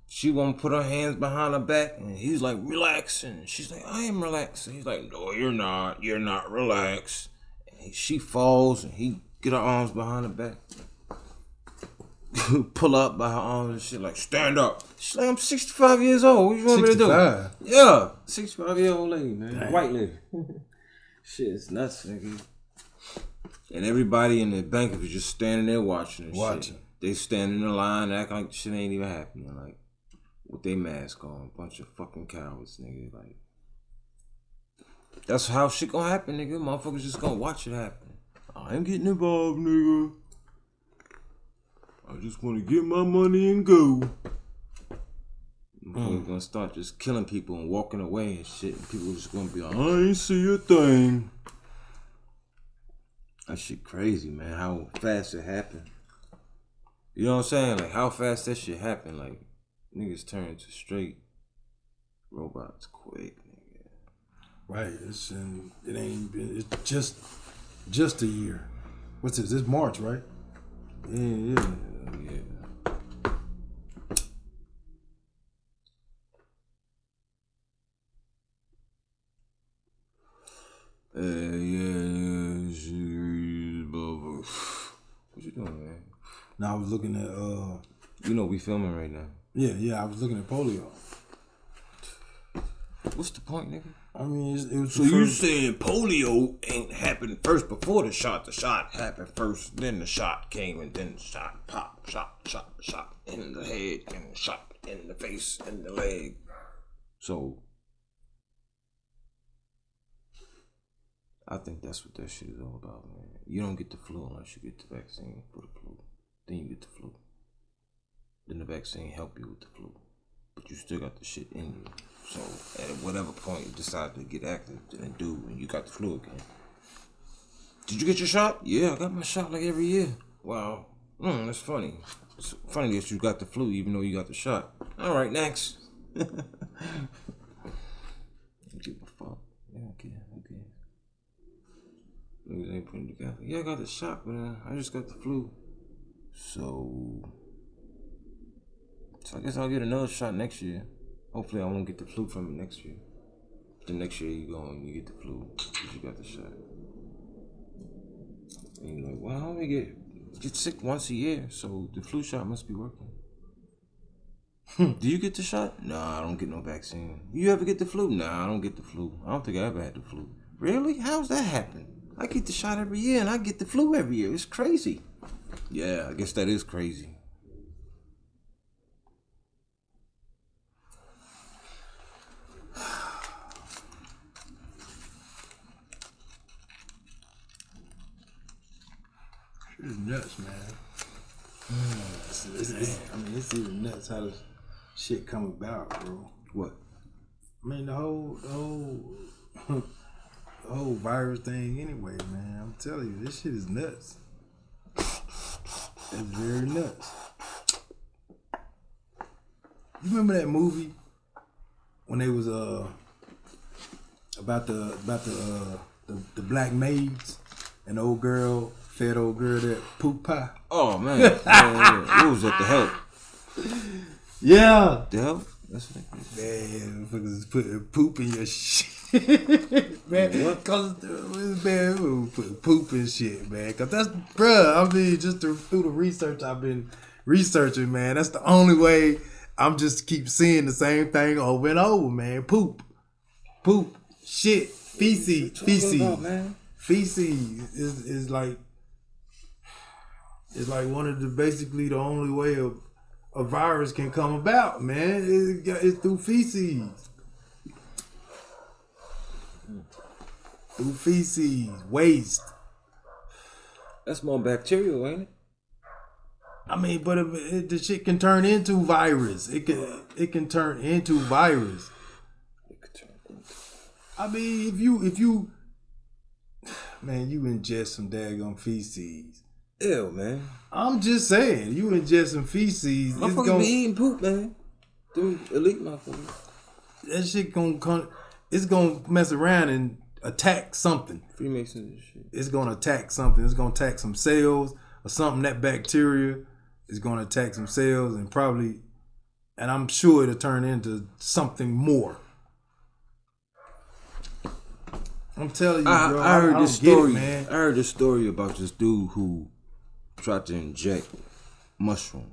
she won't put her hands behind her back. And he's like, relax. And she's like, I am relaxed. And he's like, no, you're not. You're not relaxed. And she falls and he get her arms behind her back. Pull up by her arms and shit, like, stand up. She's like, I'm 65 years old. What you want me to do? 65? Yeah, 65-year-old lady, man. Dang. White lady. Shit, it's nuts, nigga. And everybody in the bank was just standing there watching shit. They stand in the line, act like shit ain't even happening, like, with their mask on. Bunch of fucking cowards, nigga. Like, that's how shit gonna happen, nigga. Motherfuckers just gonna watch it happen. I ain't getting involved, nigga. I just want to get my money and go. We're gonna start just killing people and walking away and shit. And people just gonna be like, I ain't see a thing. That shit crazy, man. How fast it happened. You know what I'm saying? Like, how fast that shit happened. Like, niggas turn to straight robots quick, nigga. Right. It ain't been. It's just a year. What's this? This March, right? Yeah. Now I was looking at You know we filming right now. yeah, I was looking at polio. What's the point, nigga? I mean, it was So you saying polio ain't happened first before the shot? The shot happened first, then the shot came, and then the shot pop, shot in the head, and shot in the face, and the leg. So I think that's what that shit is all about, man. You don't get the flu unless you get the vaccine for the flu. Then you get the flu. Then the vaccine help you with the flu, but you still got the shit in you. So at whatever point you decide to get active, then do, and you got the flu again. Did you get your shot? Yeah, I got my shot like every year. Wow, that's funny. It's funny that you got the flu even though you got the shot. All right, next. Give a fuck. Yeah, okay. Niggas ain't putting it together. Yeah, I got the shot, but I just got the flu. So I guess I'll get another shot next year. Hopefully I won't get the flu from it next year. The next year you go and you get the flu because you got the shot. And you're like, well, I only get sick once a year, so the flu shot must be working. Do you get the shot? Nah, I don't get no vaccine. You ever get the flu? Nah, I don't get the flu. I don't think I ever had the flu. Really? How's that happen? I get the shot every year and I get the flu every year. It's crazy. Yeah, I guess that is crazy. It's nuts, man. It's even nuts how this shit come about, bro. What? I mean, the whole virus thing anyway, man. I'm telling you, this shit is nuts. It's very nuts. You remember that movie when they was about the black maids and the fed old girl that poop pie? Oh man. Yeah. What was that? The Help? Yeah. The Help? That's what it is. Man, motherfuckers putting poop in your shit. Man, cause man, putting poop in shit, man. Cause that's, bruh, I mean, just through the research I've been researching, man, that's the only way. I'm just keep seeing the same thing over and over, man. Poop, shit, feces. About, man? Feces is like, it's like one of the, basically the only way a virus can come about, man. It's through feces. Through feces, waste. That's more bacterial, ain't it? I mean, but the shit can turn into virus. It can turn into virus. I mean, if you man, you ingest some daggone feces. Ew, man. I'm just saying, you ingest some feces. Motherfuckers be eating poop, man. Dude, elite motherfuckers. That shit gonna come. It's gonna mess around and attack something. Freemasons and shit. It's gonna attack something. It's gonna attack some cells or something. That bacteria is gonna attack some cells and probably, and I'm sure it'll turn into something more. I'm telling you, bro. I heard this story. Man. I heard this story about this dude who tried to inject mushrooms.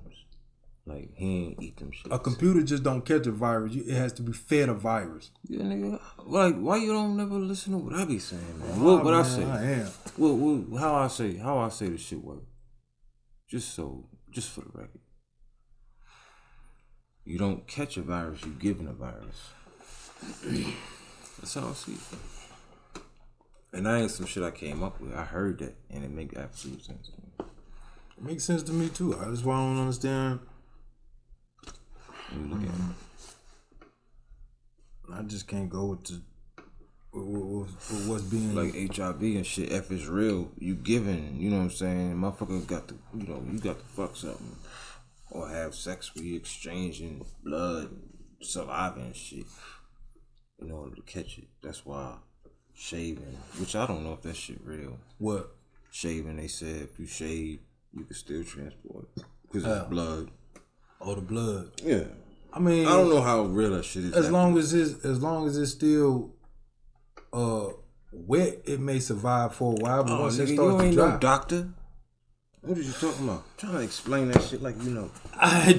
Like, he ain't eat them shit. A computer just don't catch a virus. It has to be fed a virus. Yeah, nigga. Like, why you don't never listen to what I be saying, man? What I say? I am. How I say this shit work? Just for the record. You don't catch a virus, you given a virus. That's how I see it. And that ain't some shit I came up with. I heard that, and it make absolute sense to me. It makes sense to me too. That's why I don't understand. When you look at it, I just can't go with what's being like HIV and shit. If it's real, you giving. You know what I'm saying? Motherfucker got to, you got to fuck something or have sex where you exchanging blood, saliva and shit in order to catch it. That's why. Shaving, which I don't know if that shit real. What? Shaving, they said if you shave, you can still transport it because it's blood. Oh, the blood. Yeah. I mean, I don't know how real that shit is. As long as it's still wet, it may survive for a while. But once it starts to dry, no doctor. What are you talking about? I'm trying to explain that shit like you know. I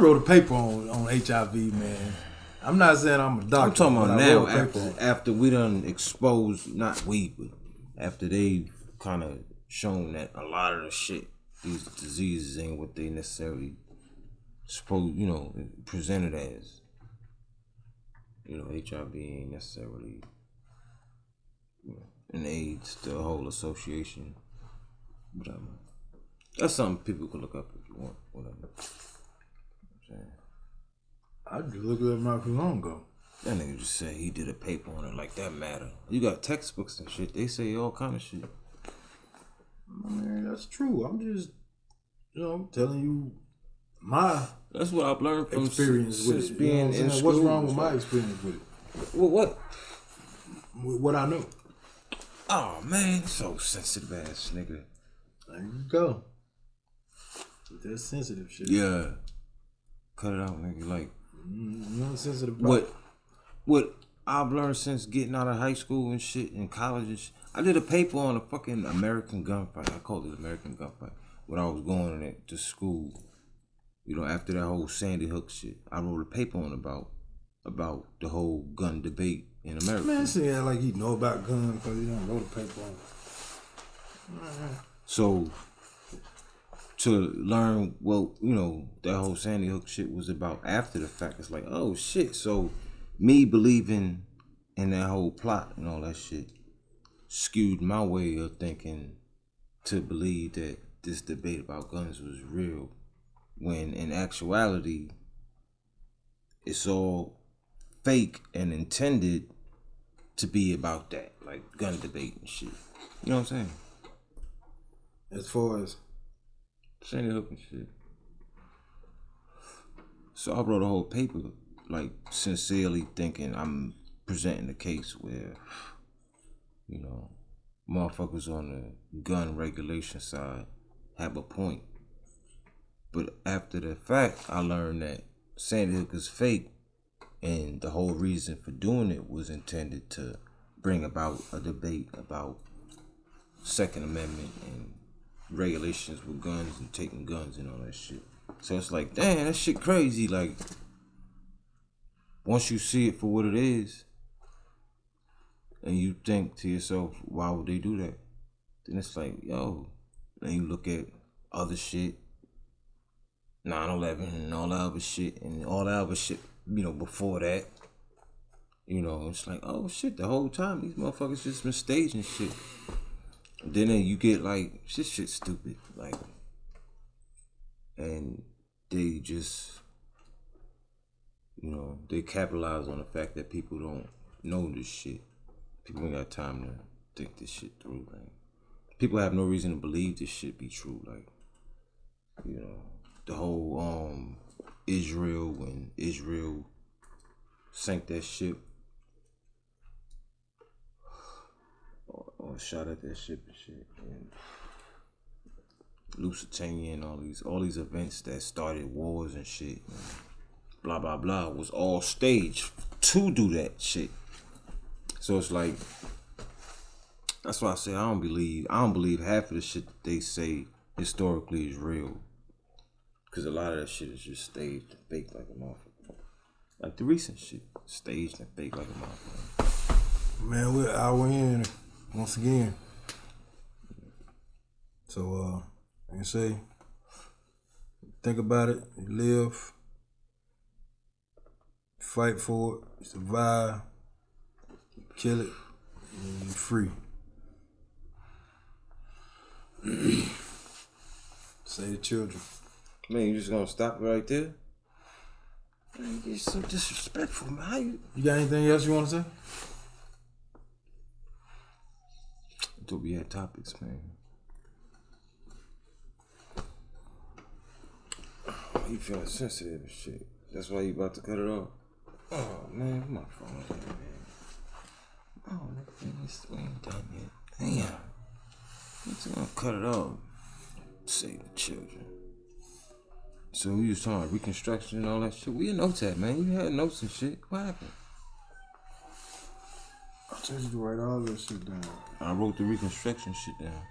wrote a paper on HIV, man. I'm not saying I'm a doctor. I'm talking about now after after we done exposed, not we, but after they've kind of shown that a lot of the shit, these diseases ain't what they necessarily supposed, you know, presented as. You know, HIV ain't necessarily, you know, and AIDS, the whole association, whatever. That's something people can look up if you want, whatever. I just looked it up not too long ago. That nigga just said he did a paper on it like that matter. You got textbooks and shit. They say all kind of shit. Man, that's true. I'm just, telling you That's what I've learned from experience with it. Being in school. What's wrong with my experience with it? Well, what? With what I know. Oh man, so sensitive ass nigga. There you go. With that sensitive shit. Yeah. Cut it out, nigga. Like, sensitive. What I've learned since getting out of high school and shit and college and shit. I did a paper on a fucking American gunfight. I called it American gunfight. When I was going to school, you know, after that whole Sandy Hook shit, I wrote a paper on about the whole gun debate in America. Man, see, like he know about guns because he done wrote a paper on it. So, to learn, well, you know, that whole Sandy Hook shit was about after the fact. It's like, oh shit. So, me believing in that whole plot and all that shit skewed my way of thinking to believe that this debate about guns was real, when in actuality, it's all fake and intended to be about that, like gun debate and shit. You know what I'm saying? As far as Sandy Hook and shit. So I wrote a whole paper, like sincerely thinking I'm presenting a case where, you know, motherfuckers on the gun regulation side have a point. But after the fact, I learned that Sandy Hook is fake, and the whole reason for doing it was intended to bring about a debate about Second Amendment and regulations with guns and taking guns and all that shit. So it's like, damn, that shit crazy. Like, once you see it for what it is, and you think to yourself, why would they do that? Then it's like, yo, then you look at other shit, 9/11 and all that other shit, and all that other shit, you know, before that. You know, it's like, oh shit, the whole time these motherfuckers just been staging shit. And then you get like, shit's stupid. Like, and they just, you know, they capitalize on the fact that people don't know this shit. People ain't got time to think this shit through. Like, people have no reason to believe this shit be true. Like, you know, the whole Israel, when Israel sank that ship or shot at that ship and shit, and Lusitania and all these events that started wars and shit, and blah blah blah, was all staged to do that shit. So it's like, that's why I say I don't believe half of the shit that they say historically is real. Cause a lot of that shit is just staged and faked like a motherfucker. Like the recent shit, staged and faked like a motherfucker. Man, we're an hour in once again. So like I say, think about it, you live, fight for it, survive, kill it, and you're free. Save the children. Man, you just gonna stop right there? Man, you're so disrespectful, man. How you got anything else you want to say? I thought we had topics, man. You feeling sensitive and shit. That's why you about to cut it off. Oh man, my phone here, man. Oh, we ain't done yet. Damn. I'm just gonna cut it off. Save the children. So we was talking about Reconstruction and all that shit. We in notes at, man. You had notes and shit. What happened? I told you to write all that shit down. I wrote the Reconstruction shit down.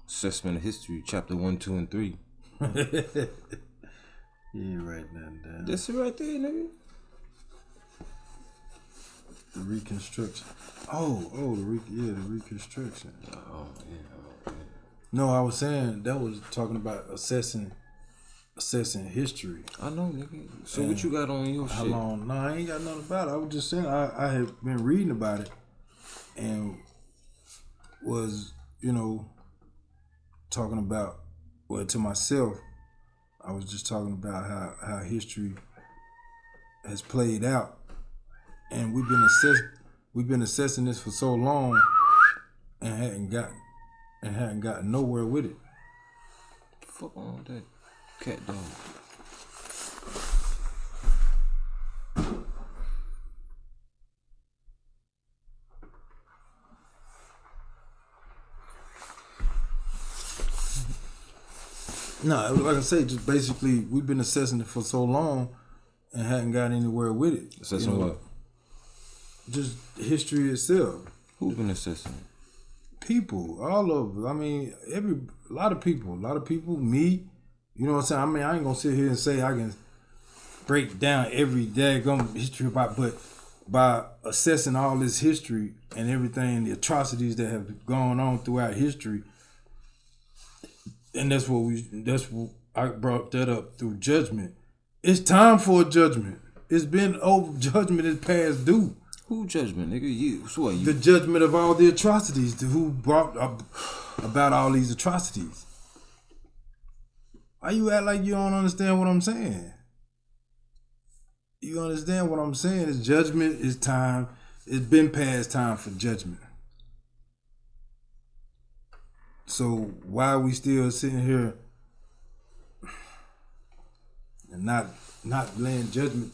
Assessment of History, chapter 1, 2, and 3. You write that down. That's it right there, nigga. The Reconstruction. The Reconstruction. Oh, yeah. No, I was saying that was talking about assessing history. I know, nigga. So what you got on your How shit? long? No, I ain't got nothing about it. I was just saying I had been reading about it and was, talking about, to myself, I was just talking about how history has played out, and we've been assessing this for so long and hadn't gotten nowhere with it. Fuck on that cat dog. No, like I say, just basically we've been assessing it for so long and hadn't got anywhere with it. Assessing what? Just history itself. Who's been assessing it? People, all of it. I mean, a lot of people, me, you know what I'm saying? I mean, I ain't gonna sit here and say I can break down every daggone history but by assessing all this history and everything, the atrocities that have gone on throughout history. And that's what I brought that up through judgment. It's time for a judgment. It's been over. Judgment is past due. Who judgment, nigga? You. So what? You? The judgment of all the atrocities. Who brought up about all these atrocities? Why you act like you don't understand what I'm saying? You understand what I'm saying? Is judgment is time. It's been past time for judgment. So why are we still sitting here and not laying judgment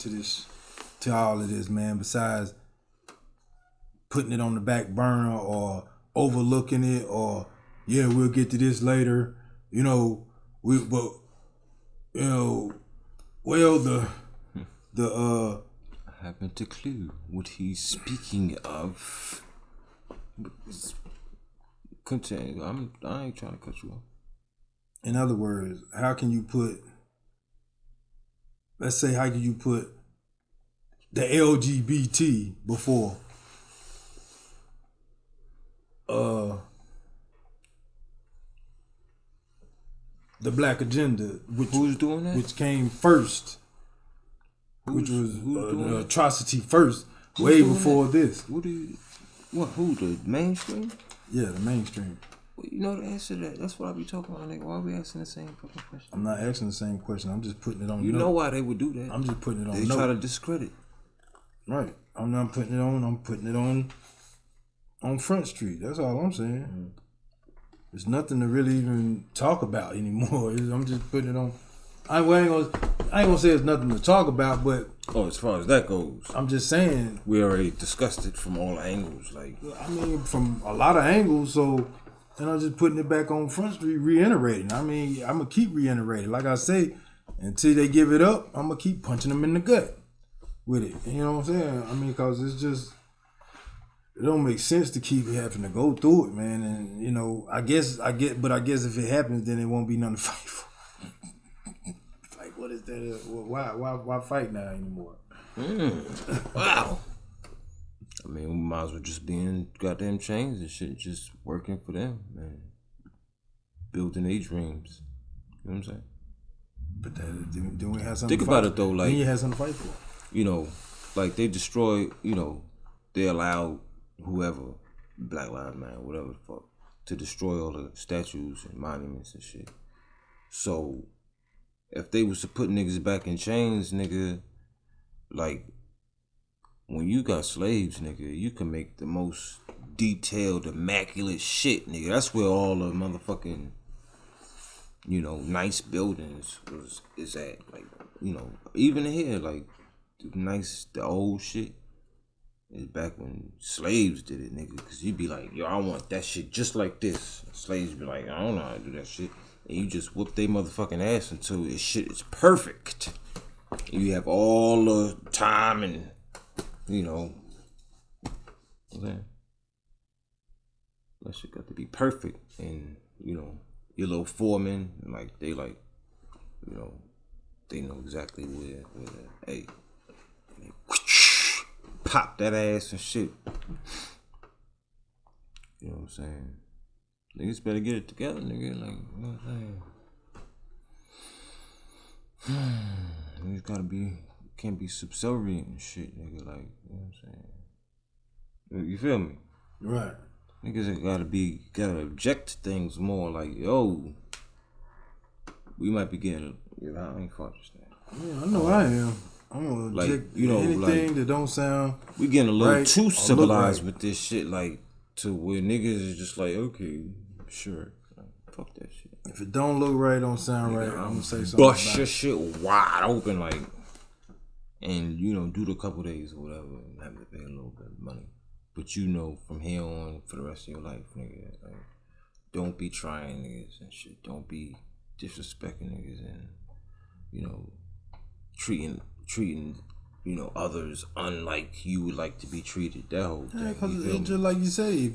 to all of this, man, besides putting it on the back burner or overlooking it or we'll get to this later. I happen to clue what he's speaking of. Continue. I ain't trying to cut you off. In other words, how can you put the LGBT before the black agenda, who's doing that? Which came first, which was an atrocity first, Who's way doing before that? this. Who, the mainstream? Yeah, the mainstream. Well, you know the answer to that. That's what I be talking about, nigga. Why are we asking the same fucking question? I'm not asking the same question. I'm just putting it on. You know why they would do that? I'm just putting it on. They try to discredit. Right. I'm not putting it on. I'm putting it on Front Street. That's all I'm saying. Mm. There's nothing to really even talk about anymore. I'm just putting it on. I ain't gonna say there's nothing to talk about, but as far as that goes, I'm just saying we already discussed it from all angles. From a lot of angles. So, and I'm just putting it back on Front Street, reiterating. I mean, I'm gonna keep reiterating. Like I say, until they give it up, I'm gonna keep punching them in the gut with it. You know what I'm saying? I mean, because it's just, it don't make sense to keep having to go through it, man. And I guess if it happens, then it won't be nothing to fight for. Like, what is that? Why fight now anymore? Wow. I mean, we might as well just be in goddamn chains and shit, just working for them, man. Building their dreams. You know what I'm saying? But then we have something. Think about it though, like then you have something to fight for. Like they destroy. They allow whoever, Black Lives Matter, whatever the fuck, to destroy all the statues and monuments and shit. So, if they was to put niggas back in chains, nigga, like, when you got slaves, nigga, you can make the most detailed, immaculate shit, nigga. That's where all the motherfucking, nice buildings is at. Like, even here, like, the old shit is back when slaves did it, nigga. Cause you'd be like, yo, I want that shit just like this. And slaves be like, I don't know how to do that shit. And you just whoop their motherfucking ass until this shit is perfect. And you have all the time and, that shit got to be perfect. And you know, your little foreman, like they like, you know, they know exactly where hey, pop that ass and shit. You know what I'm saying? Niggas better get it together, nigga. Like, you know what I'm saying? Niggas gotta be, can't be subservient and shit, nigga. Like, you know what I'm saying? You feel me? Right. Niggas gotta object to things more. Like, yo, we might be getting, I ain't fuck this thing. Yeah, I know I am. I'm gonna Like, object you know, anything like, that don't sound. We getting a little right too civilized right. with this shit, like, to where niggas is just like, okay, sure, like, fuck that shit. If it don't look right, don't sound right, I'm gonna say something. Bust your shit wide open, like, and you know, do the couple days or whatever, and have to pay a little bit of money. But you know, from here on, for the rest of your life, nigga, like, don't be trying niggas and shit. Don't be disrespecting niggas and, you know, treating, you know, others unlike you would like to be treated. That whole thing. Yeah, cause it's just like you say,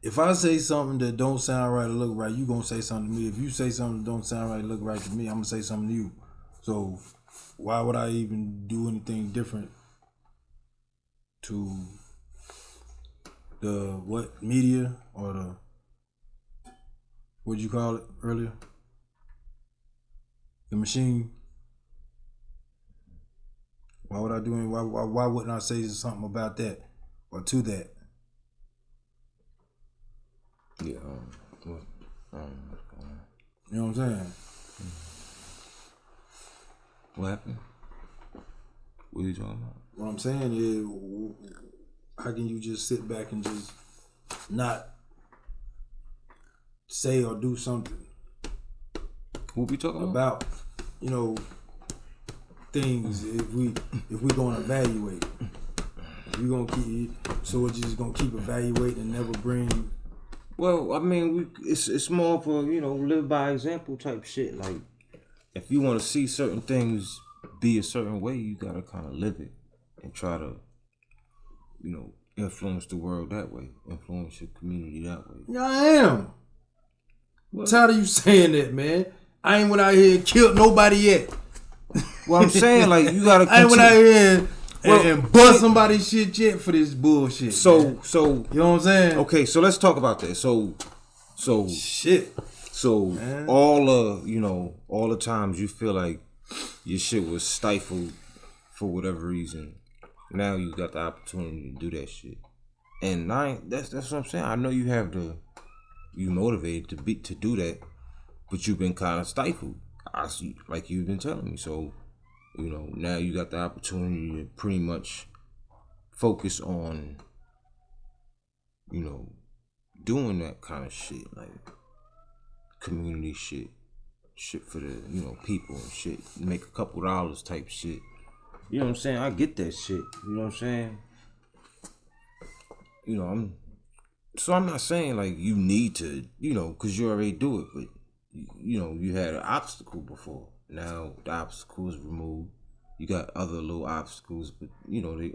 if I say something that don't sound right or look right, you gonna say something to me. If you say something that don't sound right or look right to me, I'm gonna say something to you. So why would I even do anything different to the what media or the what'd you call it earlier? The machine. Why would I do any? Why wouldn't I say something about that or to that? Yeah. You know what I'm saying? What happened? What are you talking about? What I'm saying is, how can you just sit back and just not say or do something? What we talking about? You know, things. If we gonna evaluate, if we gonna keep. So we're just gonna keep evaluating and never bring. Well, I mean, it's more of a, you know, live by example type shit. Like, if you want to see certain things be a certain way, you gotta kind of live it and try to, you know, influence the world that way, influence your community that way. Yeah, I am. I'm tired of you saying that, man. I ain't went out here and killed nobody yet. Well, I'm saying, like, you gotta. I ain't went out here and bust somebody's shit yet for this bullshit. So, man. You know what I'm saying? Okay, so let's talk about that. So shit. So man. All the times you feel like your shit was stifled for whatever reason, now you got the opportunity to do that shit. And that's what I'm saying. I know you have you motivated to do that, but you've been kind of stifled. I see, like you've been telling me. So, you know, now you got the opportunity to pretty much focus on, you know, doing that kind of shit, like community shit for the, you know, people and shit, make a couple dollars type shit. You know what I'm saying? I get that shit. You know what I'm saying? You know, I'm not saying like you need to, you know, because you already do it, but you know, you had an obstacle before. Now the obstacle is removed. You got other little obstacles, but you know, you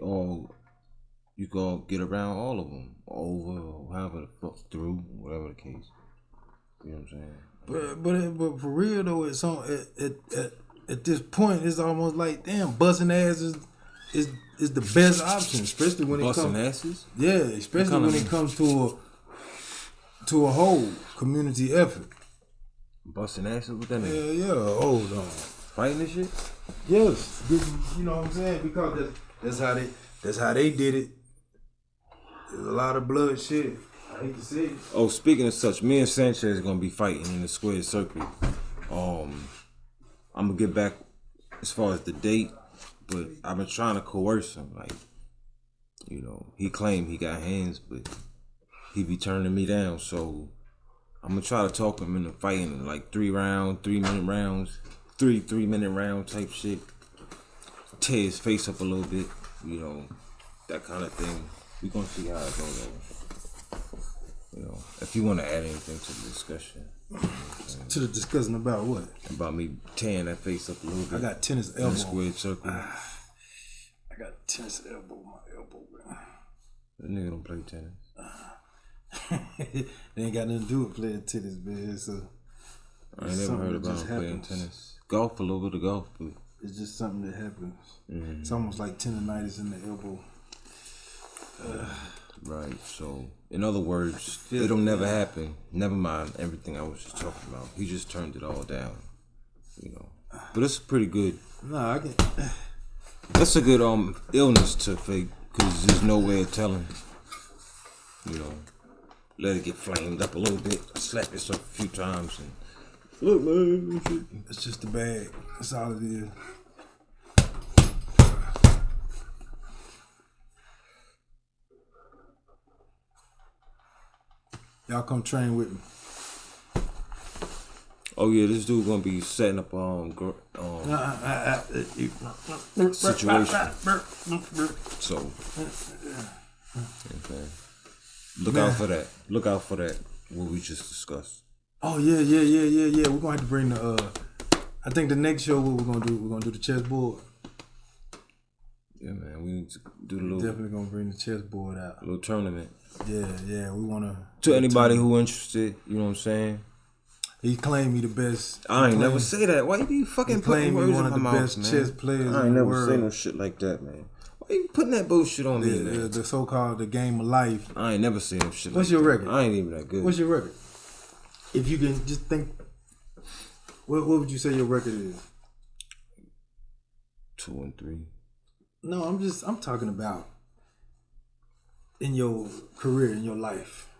can all get around all of them, over, or however the fuck, through, whatever the case. You know what I'm saying? But for real though, it's on at this point, it's almost like damn, busting ass is the best option, especially when it comes asses. Yeah, especially when it comes to a whole community effort. Busting asses with that nigga. Yeah. Hold on. Fighting this shit. Yes, you know what I'm saying, because that's how they did it. There's a lot of blood shit. I hate to say it. Oh, speaking of such, me and Sanchez gonna be fighting in the square circuit. I'm gonna get back as far as the date, but I've been trying to coerce him. Like, you know, he claimed he got hands, but he be turning me down. So I'm gonna try to talk him into fighting in like 3-minute rounds, 3-minute round type shit. Tear his face up a little bit, you know, that kind of thing. We gonna see how it goes. You know, if you want to add anything to the discussion. To the discussion about what? About me tearing that face up a little bit. I got tennis elbow. In a squared circle. I got tennis elbow, my elbow, man. That nigga don't play tennis. They ain't got nothing to do with playing tennis, man. So I ain't never heard about him playing tennis. Golf, a little bit of golf, but it's just something that happens. It's almost like tendonitis in the elbow. Right. So, in other words, it'll never happen. Never mind everything I was just talking about. He just turned it all down. You know, but it's pretty good. Nah, I can. That's a good illness to fake because there's no way of telling. You know, let it get flamed up a little bit, slap yourself a few times, and look, man, It's just a bag. That's all it is. Y'all come train with me. Oh yeah, this dude gonna be setting up situation. So, okay. Look out for that. Look out for that. What we just discussed. Oh yeah. We're gonna have to bring the. I think the next show what we're gonna do the chessboard. Yeah, man. We need to do the little. Definitely gonna bring the chessboard out. Little tournament. Yeah. We wanna. To anybody who interested, you know what I'm saying. He claimed me the best. I ain't never say that. Why you be fucking putting words in my mouth, man? One of the best chess players I ain't in the never world. say no shit like that, man. Why you putting that bullshit on me, man? The so-called the game of life. I ain't never seen no shit What's like your that. record? I ain't even that good. What's your record? If you can just think, what would you say your record is? 2 and 3. No, I'm talking about in your career, in your life.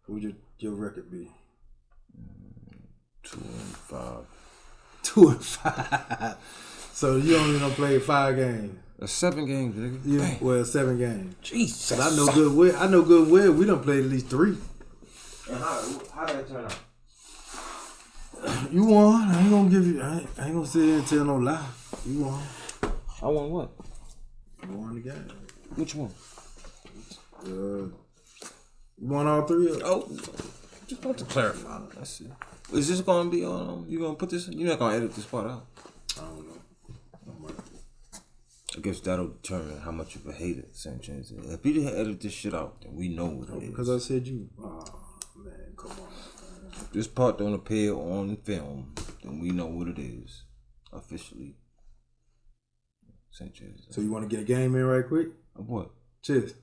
What would your record be? 2 and 5. 2 and 5. So you only gonna play 5 games. That's 7 games, nigga. Well, 7 games. Jesus. But I know good well. We done played at least 3. And how did that turn out? You won. I ain't gonna give you. I ain't gonna sit here and tell no lie. You won. I won what? You won the game. Which one? You won all 3 of them. Oh, just want to clarify. That's it. Is this gonna be on? You gonna put this? You're not gonna edit this part out. I don't know. I guess that'll determine how much of a hater Sanchez is. If you didn't edit this shit out, then we know what it is. Because I said you. Oh man, come on. Man. If this part don't appear on film, then we know what it is officially. Sanchez. So you want to get a game in right quick? Of what? Cheers.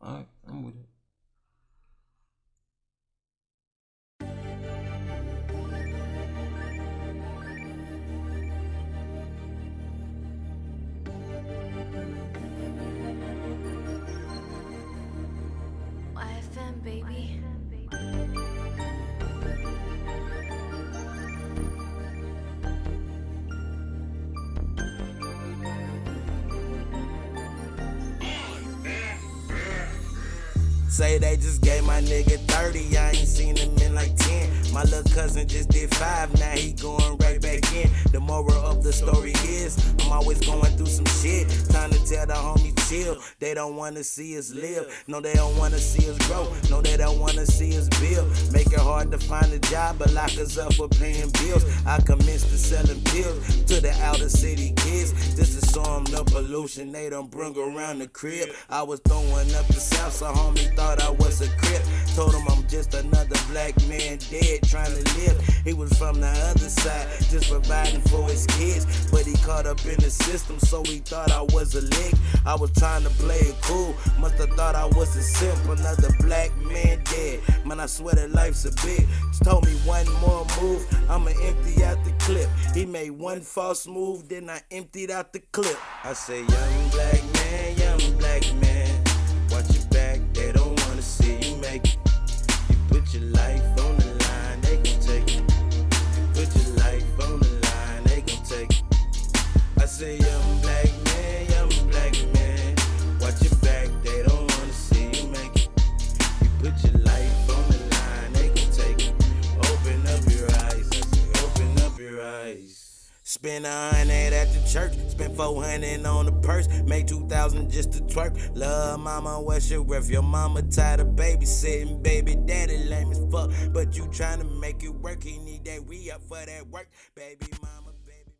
All right, I'm with it. YFM, baby. Say they just gave my nigga 30, I ain't seen him in like 10. My little cousin just did 5, now he going right back in. The moral of the story is, I'm always going through some shit. Trying to tell the homie chill, they don't wanna see us live. No, they don't wanna see us grow, no, they don't wanna see us build. Make it hard to find a job, but lock us up for paying bills. I commenced to selling pills to the outer city kids. This is some the pollution they done bring around the crib. I was throwing up the south, so homie thought I was a crip. Told him I'm just another black man dead trying to live. He was from the other side, just providing for his kids. But he caught up in the system, so he thought I was a lick. I was trying to play it cool, must have thought I was a simp. Another black man dead, man, I swear that life's a bitch. Just told me one more move, I'ma empty out the clip. He made one false move, then I emptied out the clip. I say, young black man, watch your back, they don't wanna see you make it. You put your life on the line, they gon' take it. You put your life on the line, they gon' take it. I say, young black man, watch your back, they don't wanna see you make it. You put your life on the line, they gon' take it. Open up your eyes, I say, open up your eyes. Spent 100 at the church, spent 400 on the purse, made 2,000 just to twerk. Love mama, what's your ref? Your mama tired of babysitting, baby daddy lame as fuck, but you tryna make it work. He need that re-up for that work, baby mama.